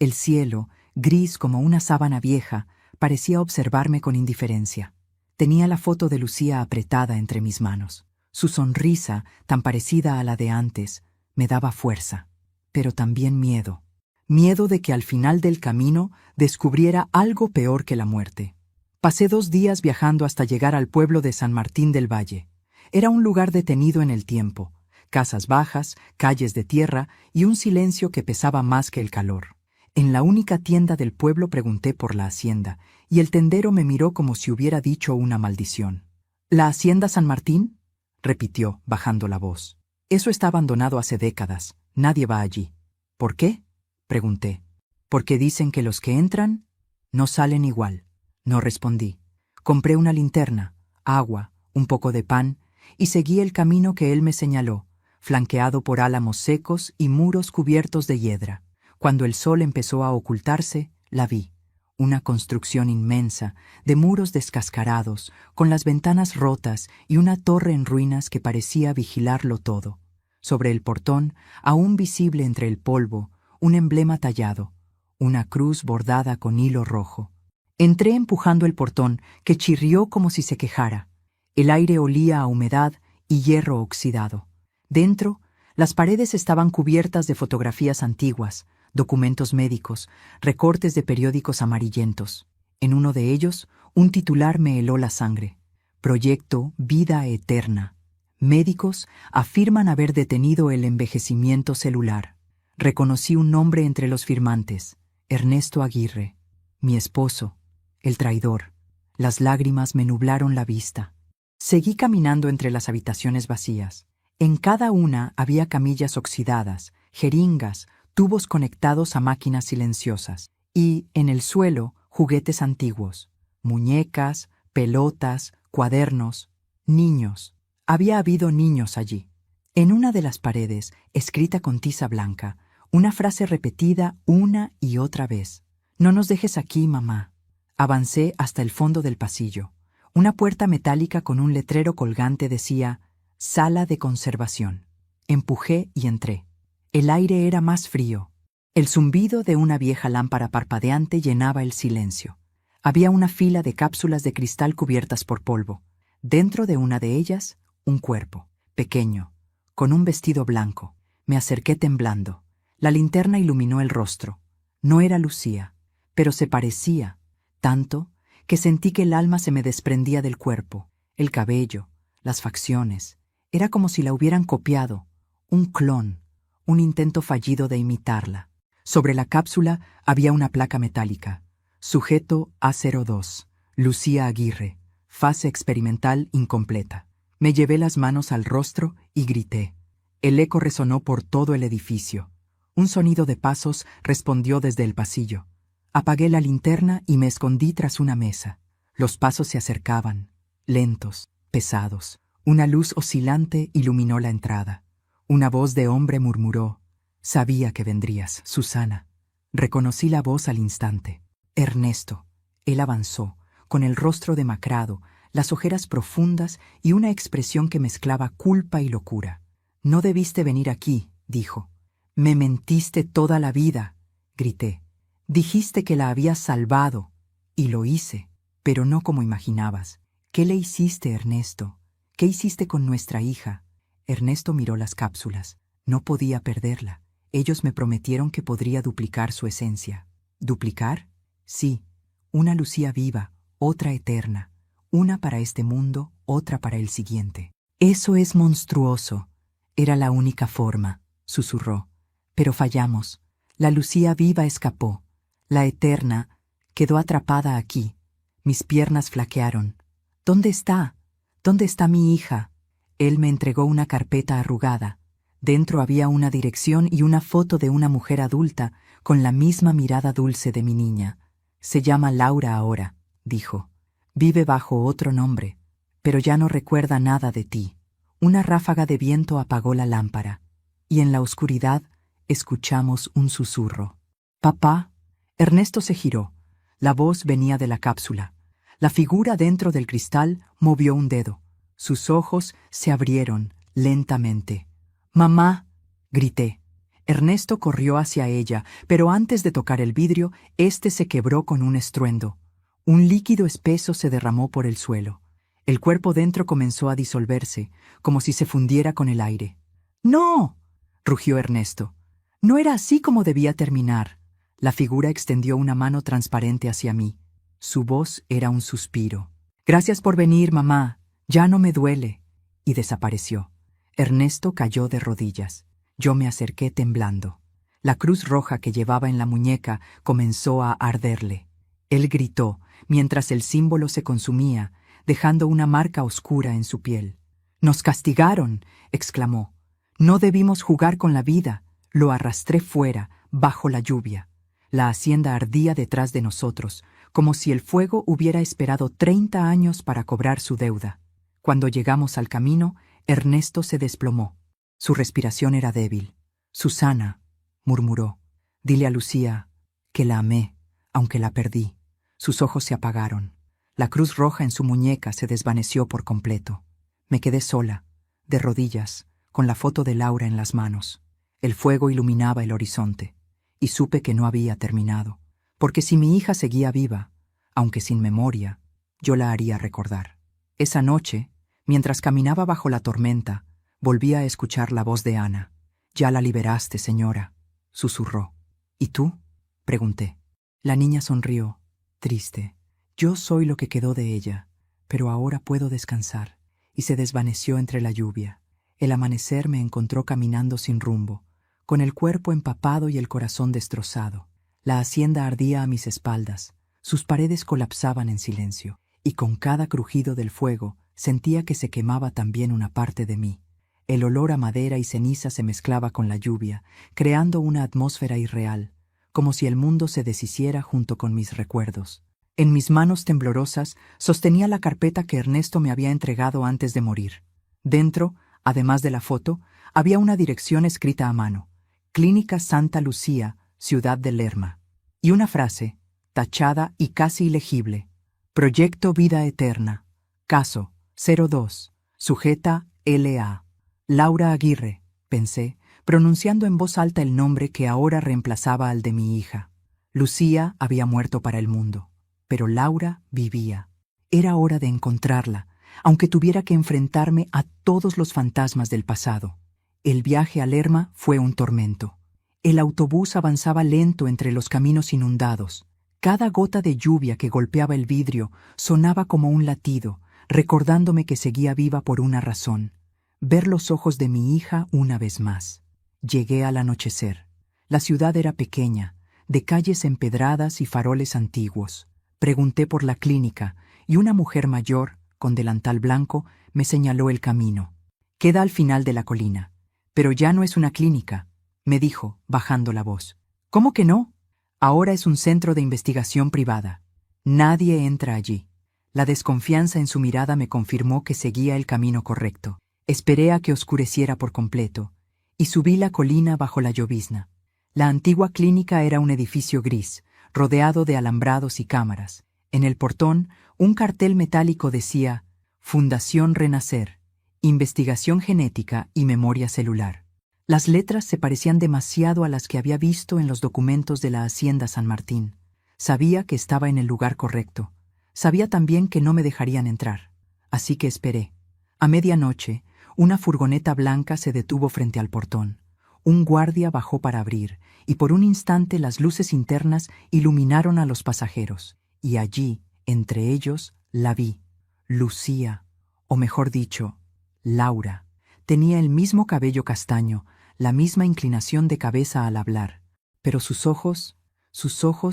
[SPEAKER 1] El cielo, gris como una sábana vieja, parecía observarme con indiferencia. Tenía la foto de Lucía apretada entre mis manos. Su sonrisa, tan parecida a la de antes, me daba fuerza, pero también miedo. Miedo de que al final del camino descubriera algo peor que la muerte. Pasé 2 días viajando hasta llegar al pueblo de San Martín del Valle. Era un lugar detenido en el tiempo, casas bajas, calles de tierra y un silencio que pesaba más que el calor. En la única tienda del pueblo pregunté por la hacienda, y el tendero me miró como si hubiera dicho una maldición. ¿La hacienda San Martín?, repitió, bajando la voz. Eso está abandonado hace décadas. Nadie va allí. ¿Por qué?, pregunté. Porque dicen que los que entran no salen igual. No respondí. Compré una linterna, agua, un poco de pan, y seguí el camino que él me señaló, flanqueado por álamos secos y muros cubiertos de hiedra. Cuando el sol empezó a ocultarse, la vi. Una construcción inmensa, de muros descascarados, con las ventanas rotas y una torre en ruinas que parecía vigilarlo todo. Sobre el portón, aún visible entre el polvo, un emblema tallado, una cruz bordada con hilo rojo. Entré empujando el portón, que chirrió como si se quejara. El aire olía a humedad y hierro oxidado. Dentro, las paredes estaban cubiertas de fotografías antiguas, documentos médicos, recortes de periódicos amarillentos. En uno de ellos, un titular me heló la sangre. Proyecto Vida Eterna. Médicos afirman haber detenido el envejecimiento celular. Reconocí un nombre entre los firmantes: Ernesto Aguirre, mi esposo, el traidor. Las lágrimas me nublaron la vista. Seguí caminando entre las habitaciones vacías. En cada una había camillas oxidadas, jeringas, tubos conectados a máquinas silenciosas, y, en el suelo, juguetes antiguos, muñecas, pelotas, cuadernos, niños. Había habido niños allí. En una de las paredes, escrita con tiza blanca, una frase repetida una y otra vez: «No nos dejes aquí, mamá». Avancé hasta el fondo del pasillo. Una puerta metálica con un letrero colgante decía: «Sala de conservación». Empujé y entré. El aire era más frío. El zumbido de una vieja lámpara parpadeante llenaba el silencio. Había una fila de cápsulas de cristal cubiertas por polvo. Dentro de una de ellas, un cuerpo, pequeño, con un vestido blanco. Me acerqué temblando. La linterna iluminó el rostro. No era Lucía, pero se parecía, tanto que sentí que el alma se me desprendía del cuerpo, el cabello, las facciones. Era como si la hubieran copiado, un clon, un intento fallido de imitarla. Sobre la cápsula había una placa metálica: Sujeto A02, Lucía Aguirre, fase experimental incompleta. Me llevé las manos al rostro y grité. El eco resonó por todo el edificio. Un sonido de pasos respondió desde el pasillo. Apagué la linterna y me escondí tras una mesa. Los pasos se acercaban, lentos, pesados. Una luz oscilante iluminó la entrada. Una voz de hombre murmuró: «Sabía que vendrías, Susana». Reconocí la voz al instante. Ernesto. Él avanzó, con el rostro demacrado, las ojeras profundas y una expresión que mezclaba culpa y locura. «No debiste venir aquí», dijo. «Me mentiste toda la vida», grité. «Dijiste que la habías salvado». Y lo hice, pero no como imaginabas. «¿Qué le hiciste, Ernesto? ¿Qué hiciste con nuestra hija?» Ernesto miró las cápsulas. No podía perderla. Ellos me prometieron que podría duplicar su esencia. ¿Duplicar? Sí. Una Lucía viva, otra eterna. Una para este mundo, otra para el siguiente. Eso es monstruoso. Era la única forma, susurró. Pero fallamos. La Lucía viva escapó. La eterna quedó atrapada aquí. Mis piernas flaquearon. ¿Dónde está? ¿Dónde está mi hija? Él me entregó una carpeta arrugada. Dentro había una dirección y una foto de una mujer adulta con la misma mirada dulce de mi niña. Se llama Laura ahora, dijo. Vive bajo otro nombre, pero ya no recuerda nada de ti. Una ráfaga de viento apagó la lámpara, y en la oscuridad escuchamos un susurro. «Papá». Ernesto se giró. La voz venía de la cápsula. La figura dentro del cristal movió un dedo. Sus ojos se abrieron lentamente. «Mamá», grité. Ernesto corrió hacia ella, pero antes de tocar el vidrio, éste se quebró con un estruendo. Un líquido espeso se derramó por el suelo. El cuerpo dentro comenzó a disolverse, como si se fundiera con el aire. «¡No!», rugió Ernesto. No era así como debía terminar. La figura extendió una mano transparente hacia mí. Su voz era un suspiro. «Gracias por venir, mamá. Ya no me duele». Y desapareció. Ernesto cayó de rodillas. Yo me acerqué temblando. La cruz roja que llevaba en la muñeca comenzó a arderle. Él gritó, mientras el símbolo se consumía, dejando una marca oscura en su piel. «¡Nos castigaron!», exclamó. «No debimos jugar con la vida». Lo arrastré fuera, bajo la lluvia. La hacienda ardía detrás de nosotros, como si el fuego hubiera esperado 30 años para cobrar su deuda. Cuando llegamos al camino, Ernesto se desplomó. Su respiración era débil. «Susana», murmuró, «dile a Lucía que la amé, aunque la perdí». Sus ojos se apagaron. La cruz roja en su muñeca se desvaneció por completo. Me quedé sola, de rodillas, con la foto de Laura en las manos. El fuego iluminaba el horizonte, y supe que no había terminado, porque si mi hija seguía viva, aunque sin memoria, yo la haría recordar. Esa noche, mientras caminaba bajo la tormenta, volví a escuchar la voz de Ana. «Ya la liberaste, señora», susurró. «¿Y tú?», pregunté. La niña sonrió, triste. «Yo soy lo que quedó de ella, pero ahora puedo descansar», y se desvaneció entre la lluvia. El amanecer me encontró caminando sin rumbo, con el cuerpo empapado y el corazón destrozado. La hacienda ardía a mis espaldas, sus paredes colapsaban en silencio, y con cada crujido del fuego sentía que se quemaba también una parte de mí. El olor a madera y ceniza se mezclaba con la lluvia, creando una atmósfera irreal, como si el mundo se deshiciera junto con mis recuerdos. En mis manos temblorosas sostenía la carpeta que Ernesto me había entregado antes de morir. Dentro, además de la foto, había una dirección escrita a mano: Clínica Santa Lucía, Ciudad de Lerma. Y una frase, tachada y casi ilegible: Proyecto Vida Eterna. Caso 02. Sujeta L.A. Laura Aguirre, pensé, pronunciando en voz alta el nombre que ahora reemplazaba al de mi hija. Lucía había muerto para el mundo, pero Laura vivía. Era hora de encontrarla, aunque tuviera que enfrentarme a todos los fantasmas del pasado. El viaje a Lerma fue un tormento. El autobús avanzaba lento entre los caminos inundados. Cada gota de lluvia que golpeaba el vidrio sonaba como un latido, recordándome que seguía viva por una razón: ver los ojos de mi hija una vez más. Llegué al anochecer. La ciudad era pequeña, de calles empedradas y faroles antiguos. Pregunté por la clínica y una mujer mayor, con delantal blanco, me señaló el camino. «Queda al final de la colina. Pero ya no es una clínica», me dijo, bajando la voz. «¿Cómo que no? Ahora es un centro de investigación privada. Nadie entra allí». La desconfianza en su mirada me confirmó que seguía el camino correcto. Esperé a que oscureciera por completo, y subí la colina bajo la llovizna. La antigua clínica era un edificio gris, rodeado de alambrados y cámaras. En el portón, un cartel metálico decía: Fundación Renacer, Investigación Genética y Memoria Celular. Las letras se parecían demasiado a las que había visto en los documentos de la Hacienda San Martín. Sabía que estaba en el lugar correcto. Sabía también que no me dejarían entrar. Así que esperé. A medianoche, una furgoneta blanca se detuvo frente al portón. Un guardia bajó para abrir, y por un instante las luces internas iluminaron a los pasajeros. Y allí, entre ellos, la vi. Lucía, o mejor dicho, Laura. Tenía el mismo cabello castaño, la misma inclinación de cabeza al hablar, pero sus ojos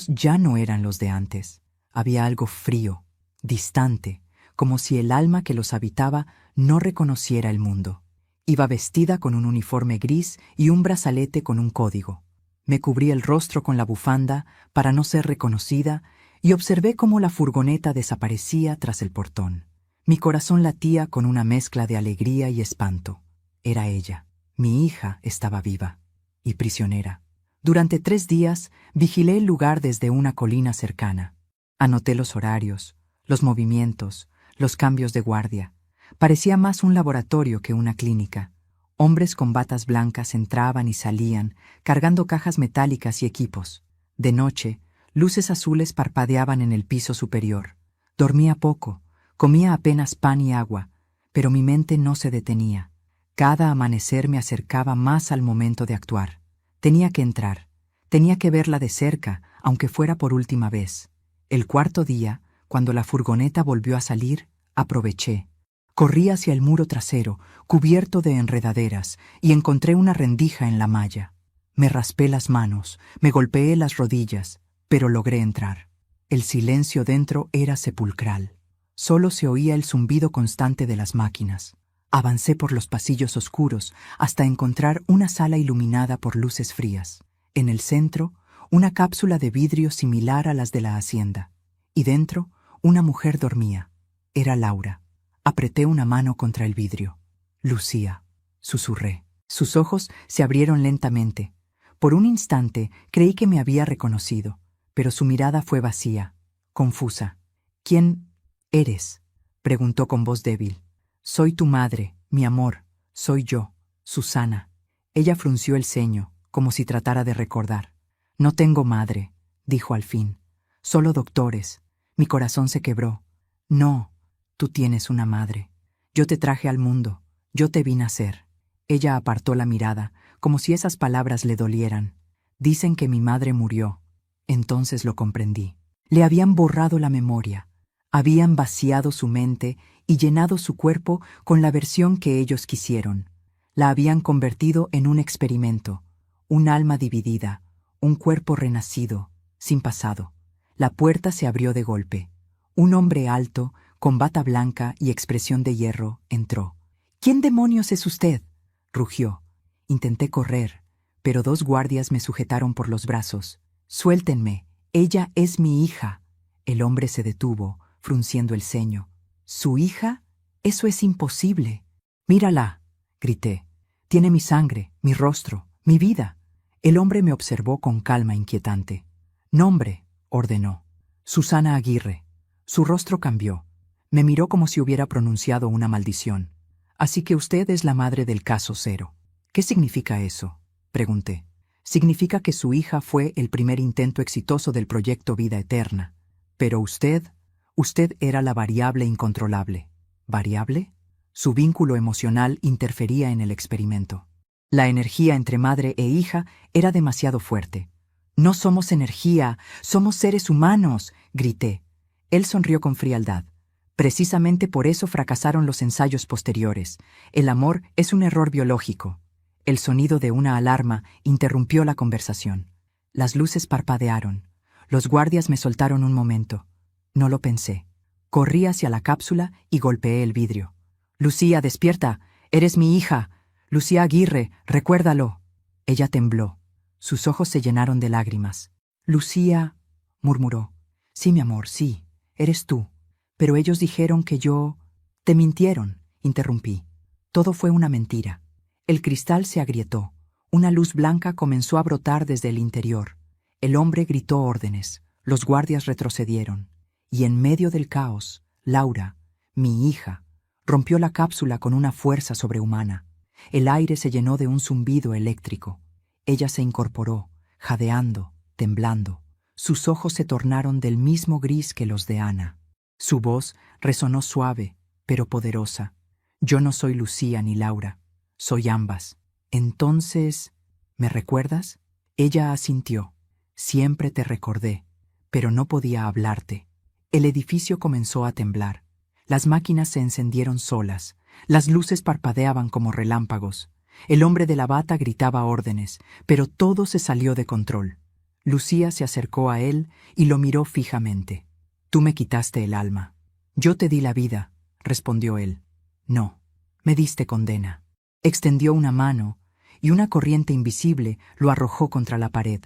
[SPEAKER 1] ya no eran los de antes. Había algo frío, distante, como si el alma que los habitaba no reconociera el mundo. Iba vestida con un uniforme gris y un brazalete con un código. Me cubrí el rostro con la bufanda para no ser reconocida y observé cómo la furgoneta desaparecía tras el portón. Mi corazón latía con una mezcla de alegría y espanto. Era ella. Mi hija estaba viva y prisionera. Durante 3 días vigilé el lugar desde una colina cercana. Anoté los horarios, los movimientos, los cambios de guardia. Parecía más un laboratorio que una clínica. Hombres con batas blancas entraban y salían, cargando cajas metálicas y equipos. De noche, luces azules parpadeaban en el piso superior. Dormía poco, comía apenas pan y agua, pero mi mente no se detenía. Cada amanecer me acercaba más al momento de actuar. Tenía que entrar. Tenía que verla de cerca, aunque fuera por última vez. El 4.º día, cuando la furgoneta volvió a salir, aproveché. Corrí hacia el muro trasero, cubierto de enredaderas, y encontré una rendija en la malla. Me raspé las manos, me golpeé las rodillas, pero logré entrar. El silencio dentro era sepulcral. Solo se oía el zumbido constante de las máquinas. Avancé por los pasillos oscuros hasta encontrar una sala iluminada por luces frías. En el centro, una cápsula de vidrio similar a las de la hacienda. Y dentro, una mujer dormía. Era Laura. Apreté una mano contra el vidrio. Lucía, susurré. Sus ojos se abrieron lentamente. Por un instante creí que me había reconocido, pero su mirada fue vacía, confusa. ¿Quién eres?, preguntó con voz débil. Soy tu madre, mi amor. Soy yo, Susana. Ella frunció el ceño, como si tratara de recordar. No tengo madre, dijo al fin. Solo doctores. Mi corazón se quebró. No, tú tienes una madre. Yo te traje al mundo. Yo te vi nacer. Ella apartó la mirada, como si esas palabras le dolieran. Dicen que mi madre murió. Entonces lo comprendí. Le habían borrado la memoria. Habían vaciado su mente y llenado su cuerpo con la versión que ellos quisieron. La habían convertido en un experimento, un alma dividida, un cuerpo renacido, sin pasado. La puerta se abrió de golpe. Un hombre alto, con bata blanca y expresión de hierro, entró. ¿Quién demonios es usted?, rugió. Intenté correr, pero 2 guardias me sujetaron por los brazos. Suéltenme, ella es mi hija. El hombre se detuvo, frunciendo el ceño. ¿Su hija? Eso es imposible. Mírala, grité. Tiene mi sangre, mi rostro, mi vida. El hombre me observó con calma inquietante. Nombre, ordenó. Susana Aguirre. Su rostro cambió. Me miró como si hubiera pronunciado una maldición. Así que usted es la madre del caso 0. ¿Qué significa eso?, pregunté. Significa que su hija fue el primer intento exitoso del proyecto Vida Eterna. Pero usted era la variable incontrolable. ¿Variable? Su vínculo emocional interfería en el experimento. La energía entre madre e hija era demasiado fuerte. No somos energía, somos seres humanos, grité. Él sonrió con frialdad. Precisamente por eso fracasaron los ensayos posteriores. El amor es un error biológico. El sonido de una alarma interrumpió la conversación. Las luces parpadearon. Los guardias me soltaron un momento. No lo pensé. Corrí hacia la cápsula y golpeé el vidrio. Lucía, despierta. Eres mi hija. Lucía Aguirre, recuérdalo. Ella tembló. Sus ojos se llenaron de lágrimas. Lucía, murmuró. Sí, mi amor, sí. Eres tú. Pero ellos dijeron que yo... Te mintieron, interrumpí. Todo fue una mentira. El cristal se agrietó. Una luz blanca comenzó a brotar desde el interior. El hombre gritó órdenes. Los guardias retrocedieron. Y en medio del caos, Laura, mi hija, rompió la cápsula con una fuerza sobrehumana. El aire se llenó de un zumbido eléctrico. Ella se incorporó, jadeando, temblando. Sus ojos se tornaron del mismo gris que los de Ana. Su voz resonó suave, pero poderosa. Yo no soy Lucía ni Laura. Soy ambas. Entonces, ¿me recuerdas? Ella asintió. Siempre te recordé, pero no podía hablarte. El edificio comenzó a temblar. Las máquinas se encendieron solas. Las luces parpadeaban como relámpagos. El hombre de la bata gritaba órdenes, pero todo se salió de control. Lucía se acercó a él y lo miró fijamente. «Tú me quitaste el alma». «Yo te di la vida», respondió él. «No, me diste condena». Extendió una mano y una corriente invisible lo arrojó contra la pared.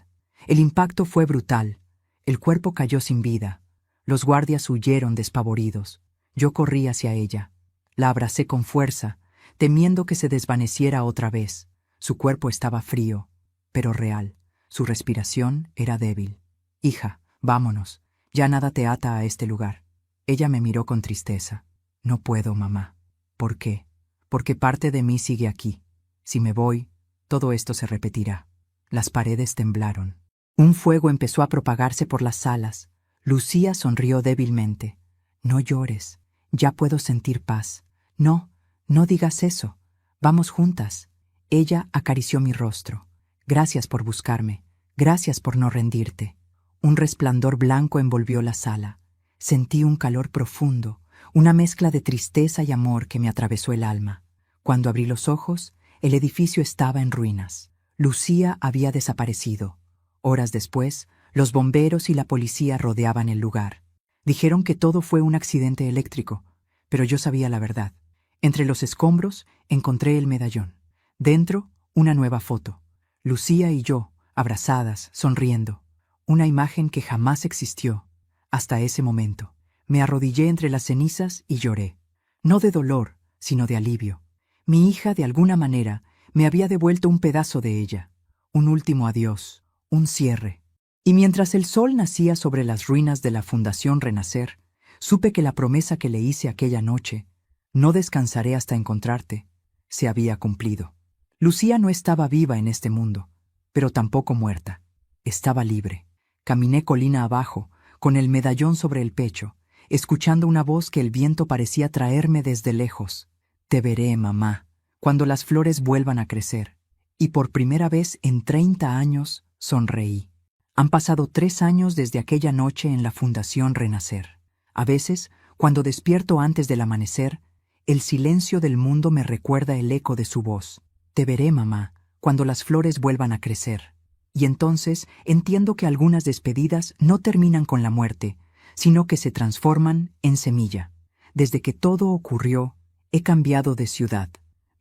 [SPEAKER 1] El impacto fue brutal. El cuerpo cayó sin vida. Los guardias huyeron despavoridos. Yo corrí hacia ella. La abracé con fuerza, temiendo que se desvaneciera otra vez. Su cuerpo estaba frío, pero real. Su respiración era débil. «Hija, vámonos. Ya nada te ata a este lugar». Ella me miró con tristeza. «No puedo, mamá». «¿Por qué?» «Porque parte de mí sigue aquí. Si me voy, todo esto se repetirá». Las paredes temblaron. Un fuego empezó a propagarse por las salas. Lucía sonrió débilmente. «No llores. Ya puedo sentir paz». «No, no digas eso. Vamos juntas». Ella acarició mi rostro. «Gracias por buscarme. Gracias por no rendirte». Un resplandor blanco envolvió la sala. Sentí un calor profundo, una mezcla de tristeza y amor que me atravesó el alma. Cuando abrí los ojos, el edificio estaba en ruinas. Lucía había desaparecido. Horas después, los bomberos y la policía rodeaban el lugar. Dijeron que todo fue un accidente eléctrico, pero yo sabía la verdad. Entre los escombros encontré el medallón. Dentro, una nueva foto. Lucía y yo, abrazadas, sonriendo. Una imagen que jamás existió. Hasta ese momento. Me arrodillé entre las cenizas y lloré. No de dolor, sino de alivio. Mi hija, de alguna manera, me había devuelto un pedazo de ella. Un último adiós, un cierre. Y mientras el sol nacía sobre las ruinas de la Fundación Renacer, supe que la promesa que le hice aquella noche, «No descansaré hasta encontrarte», se había cumplido. Lucía no estaba viva en este mundo, pero tampoco muerta. Estaba libre. Caminé colina abajo, con el medallón sobre el pecho, escuchando una voz que el viento parecía traerme desde lejos. «Te veré, mamá, cuando las flores vuelvan a crecer». Y por primera vez en 30 años sonreí. Han pasado 3 años desde aquella noche en la Fundación Renacer. A veces, cuando despierto antes del amanecer, el silencio del mundo me recuerda el eco de su voz. «Te veré, mamá, cuando las flores vuelvan a crecer». Y entonces entiendo que algunas despedidas no terminan con la muerte, sino que se transforman en semilla. Desde que todo ocurrió, he cambiado de ciudad.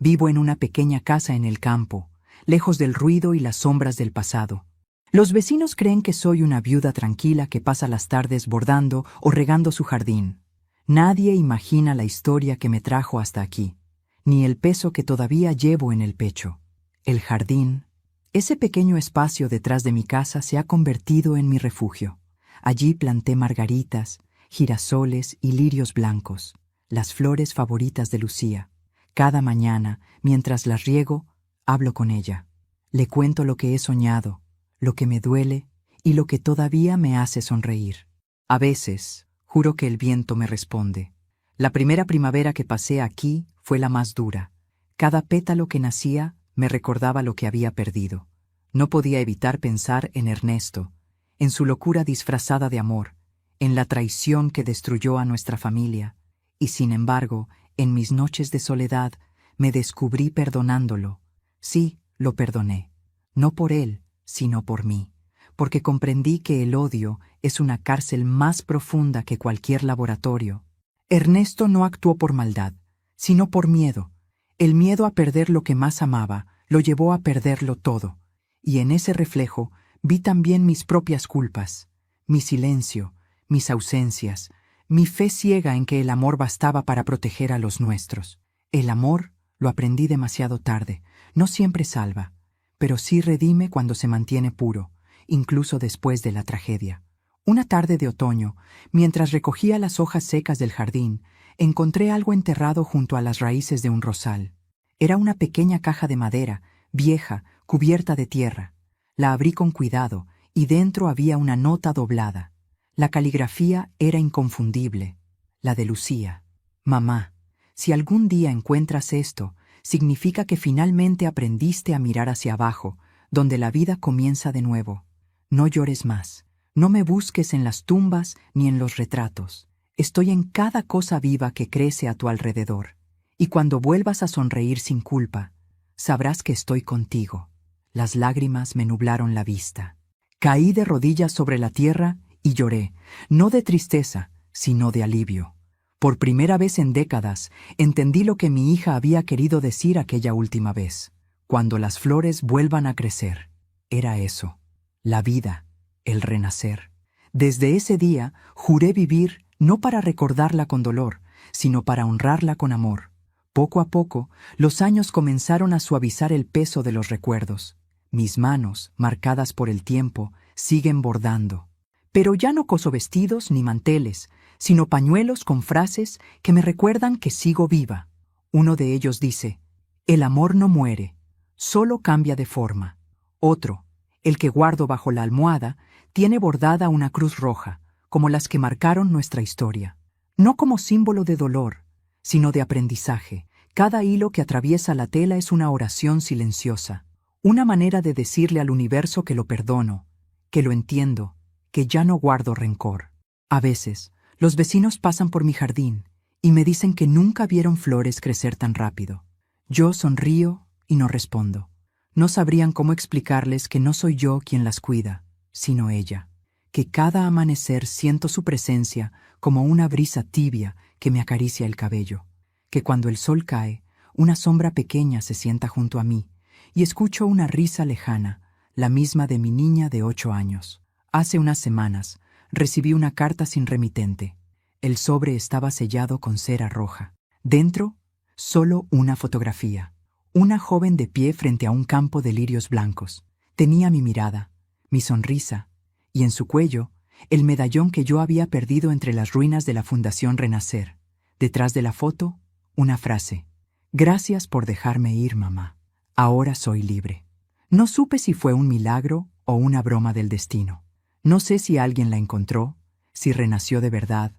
[SPEAKER 1] Vivo en una pequeña casa en el campo, lejos del ruido y las sombras del pasado. Los vecinos creen que soy una viuda tranquila que pasa las tardes bordando o regando su jardín. Nadie imagina la historia que me trajo hasta aquí, ni el peso que todavía llevo en el pecho. El jardín, ese pequeño espacio detrás de mi casa, se ha convertido en mi refugio. Allí planté margaritas, girasoles y lirios blancos, las flores favoritas de Lucía. Cada mañana, mientras las riego, hablo con ella. Le cuento lo que he soñado, lo que me duele y lo que todavía me hace sonreír. A veces, juro que el viento me responde. La primera primavera que pasé aquí fue la más dura. Cada pétalo que nacía me recordaba lo que había perdido. No podía evitar pensar en Ernesto, en su locura disfrazada de amor, en la traición que destruyó a nuestra familia, y sin embargo, en mis noches de soledad, me descubrí perdonándolo. Sí, lo perdoné. No por él, sino por mí, porque comprendí que el odio es una cárcel más profunda que cualquier laboratorio. Ernesto no actuó por maldad, sino por miedo. El miedo a perder lo que más amaba lo llevó a perderlo todo, y en ese reflejo vi también mis propias culpas, mi silencio, mis ausencias, mi fe ciega en que el amor bastaba para proteger a los nuestros. El amor, lo aprendí demasiado tarde, no siempre salva, pero sí redime cuando se mantiene puro, incluso después de la tragedia. Una tarde de otoño, mientras recogía las hojas secas del jardín, encontré algo enterrado junto a las raíces de un rosal. Era una pequeña caja de madera, vieja, cubierta de tierra. La abrí con cuidado y dentro había una nota doblada. La caligrafía era inconfundible, la de Lucía. «Mamá, si algún día encuentras esto, significa que finalmente aprendiste a mirar hacia abajo, donde la vida comienza de nuevo. No llores más. No me busques en las tumbas ni en los retratos. Estoy en cada cosa viva que crece a tu alrededor. y cuando vuelvas a sonreír sin culpa, sabrás que estoy contigo. Las lágrimas me nublaron la vista. Caí de rodillas sobre la tierra y lloré, no de tristeza, sino de alivio. Por primera vez en décadas, entendí lo que mi hija había querido decir aquella última vez. Cuando las flores vuelvan a crecer. Era eso, la vida, el renacer. Desde ese día, juré vivir no para recordarla con dolor, sino para honrarla con amor. Poco a poco, los años comenzaron a suavizar el peso de los recuerdos. Mis manos, marcadas por el tiempo, siguen bordando. Pero ya no coso vestidos ni manteles, sino pañuelos con frases que me recuerdan que sigo viva. Uno de ellos dice: el amor no muere, solo cambia de forma. Otro, el que guardo bajo la almohada, tiene bordada una cruz roja, como las que marcaron nuestra historia. No como símbolo de dolor, sino de aprendizaje. Cada hilo que atraviesa la tela es una oración silenciosa, una manera de decirle al universo que lo perdono, que lo entiendo, que ya no guardo rencor. A veces, los vecinos pasan por mi jardín y me dicen que nunca vieron flores crecer tan rápido. Yo sonrío y no respondo. No sabrían cómo explicarles que no soy yo quien las cuida, sino ella, que cada amanecer siento su presencia como una brisa tibia que me acaricia el cabello, que cuando el sol cae, una sombra pequeña se sienta junto a mí y escucho una risa lejana, la misma de mi niña de 8 años. Hace unas semanas recibí una carta sin remitente. El sobre estaba sellado con cera roja. Dentro, solo una fotografía. Una joven de pie frente a un campo de lirios blancos. Tenía mi mirada, mi sonrisa, y en su cuello, el medallón que yo había perdido entre las ruinas de la Fundación Renacer. Detrás de la foto, una frase: gracias por dejarme ir, mamá. Ahora soy libre. No supe si fue un milagro o una broma del destino. No sé si alguien la encontró, si renació de verdad,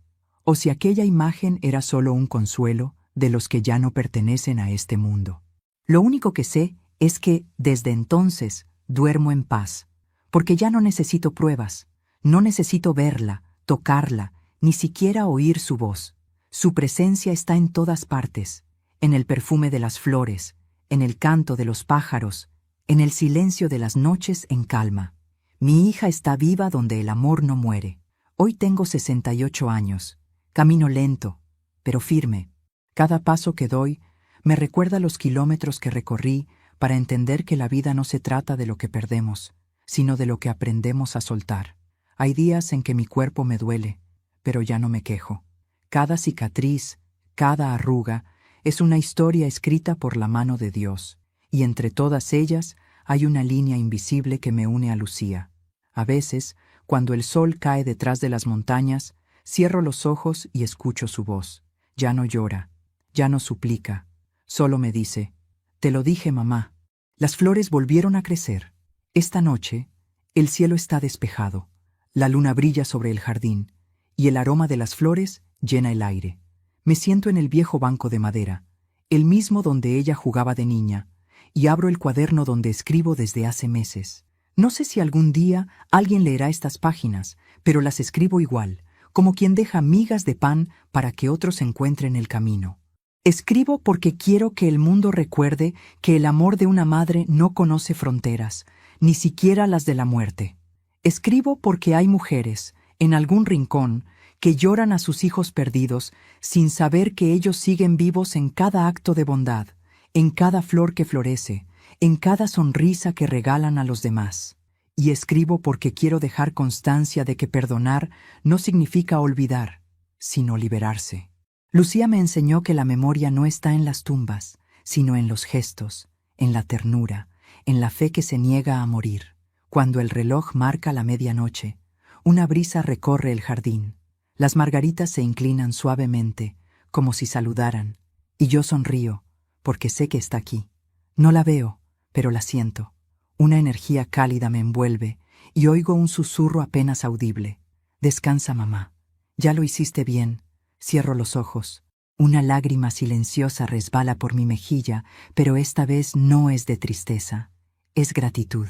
[SPEAKER 1] o si aquella imagen era solo un consuelo de los que ya no pertenecen a este mundo. Lo único que sé es que, desde entonces, duermo en paz, porque ya no necesito pruebas, no necesito verla, tocarla, ni siquiera oír su voz. Su presencia está en todas partes, en el perfume de las flores, en el canto de los pájaros, en el silencio de las noches en calma. Mi hija está viva donde el amor no muere. Hoy tengo 68 años. Camino lento, pero firme. Cada paso que doy me recuerda los kilómetros que recorrí para entender que la vida no se trata de lo que perdemos, sino de lo que aprendemos a soltar. Hay días en que mi cuerpo me duele, pero ya no me quejo. Cada cicatriz, cada arruga, es una historia escrita por la mano de Dios, y entre todas ellas hay una línea invisible que me une a Lucía. A veces, cuando el sol cae detrás de las montañas, cierro los ojos y escucho su voz. Ya no llora, ya no suplica, solo me dice: te lo dije, mamá. Las flores volvieron a crecer. Esta noche, el cielo está despejado, la luna brilla sobre el jardín, y el aroma de las flores llena el aire. Me siento en el viejo banco de madera, el mismo donde ella jugaba de niña, y abro el cuaderno donde escribo desde hace meses. No sé si algún día alguien leerá estas páginas, pero las escribo igual, como quien deja migas de pan para que otros encuentren el camino. Escribo porque quiero que el mundo recuerde que el amor de una madre no conoce fronteras, ni siquiera las de la muerte. Escribo porque hay mujeres, en algún rincón, que lloran a sus hijos perdidos sin saber que ellos siguen vivos en cada acto de bondad, en cada flor que florece, en cada sonrisa que regalan a los demás. Y escribo porque quiero dejar constancia de que perdonar no significa olvidar, sino liberarse. Lucía me enseñó que la memoria no está en las tumbas, sino en los gestos, en la ternura, en la fe que se niega a morir. Cuando el reloj marca la medianoche, una brisa recorre el jardín. Las margaritas se inclinan suavemente, como si saludaran, y yo sonrío, porque sé que está aquí. No la veo, pero la siento. Una energía cálida me envuelve, y oigo un susurro apenas audible. Descansa, mamá. Ya lo hiciste bien. Cierro los ojos. Una lágrima silenciosa resbala por mi mejilla, pero esta vez no es de tristeza. Es gratitud.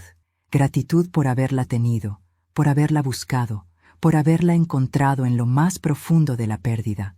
[SPEAKER 1] Gratitud por haberla tenido, por haberla buscado, por haberla encontrado en lo más profundo de la pérdida.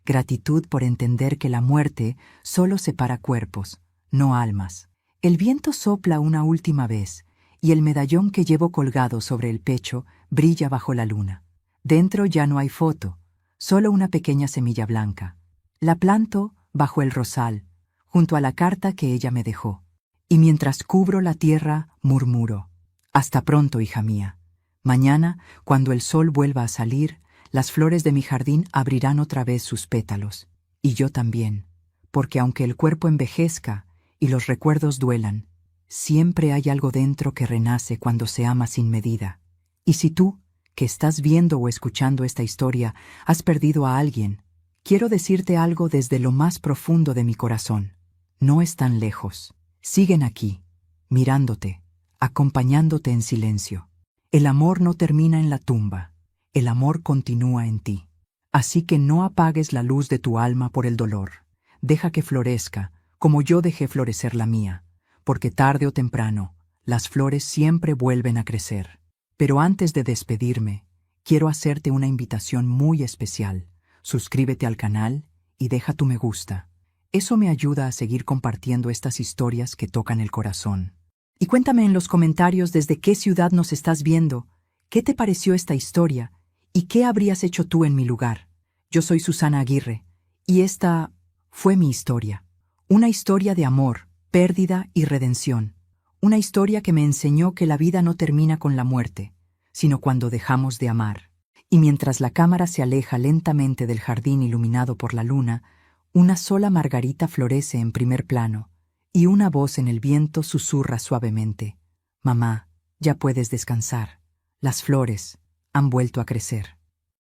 [SPEAKER 1] gratitud por entender que la muerte solo separa cuerpos, no almas. El viento sopla una última vez, y el medallón que llevo colgado sobre el pecho brilla bajo la luna. Dentro ya no hay foto, solo una pequeña semilla blanca. La planto bajo el rosal, junto a la carta que ella me dejó. Y mientras cubro la tierra, murmuro: hasta pronto, hija mía. Mañana, cuando el sol vuelva a salir, las flores de mi jardín abrirán otra vez sus pétalos. Y yo también, porque aunque el cuerpo envejezca y los recuerdos duelan, siempre hay algo dentro que renace cuando se ama sin medida. Y si tú, que estás viendo o escuchando esta historia, has perdido a alguien, quiero decirte algo desde lo más profundo de mi corazón. No están lejos, siguen aquí, mirándote, acompañándote en silencio. El amor no termina en la tumba, el amor continúa en ti. Así que no apagues la luz de tu alma por el dolor. Deja que florezca, como yo dejé florecer la mía, porque tarde o temprano, las flores siempre vuelven a crecer. Pero antes de despedirme, quiero hacerte una invitación muy especial. Suscríbete al canal y deja tu me gusta. Eso me ayuda a seguir compartiendo estas historias que tocan el corazón. Y cuéntame en los comentarios desde qué ciudad nos estás viendo, qué te pareció esta historia y qué habrías hecho tú en mi lugar. Yo soy Susana Aguirre y esta fue mi historia. Una historia de amor, pérdida y redención. Una historia que me enseñó que la vida no termina con la muerte, sino cuando dejamos de amar. Y mientras la cámara se aleja lentamente del jardín iluminado por la luna, una sola margarita florece en primer plano, y una voz en el viento susurra suavemente: mamá, ya puedes descansar. Las flores han vuelto a crecer.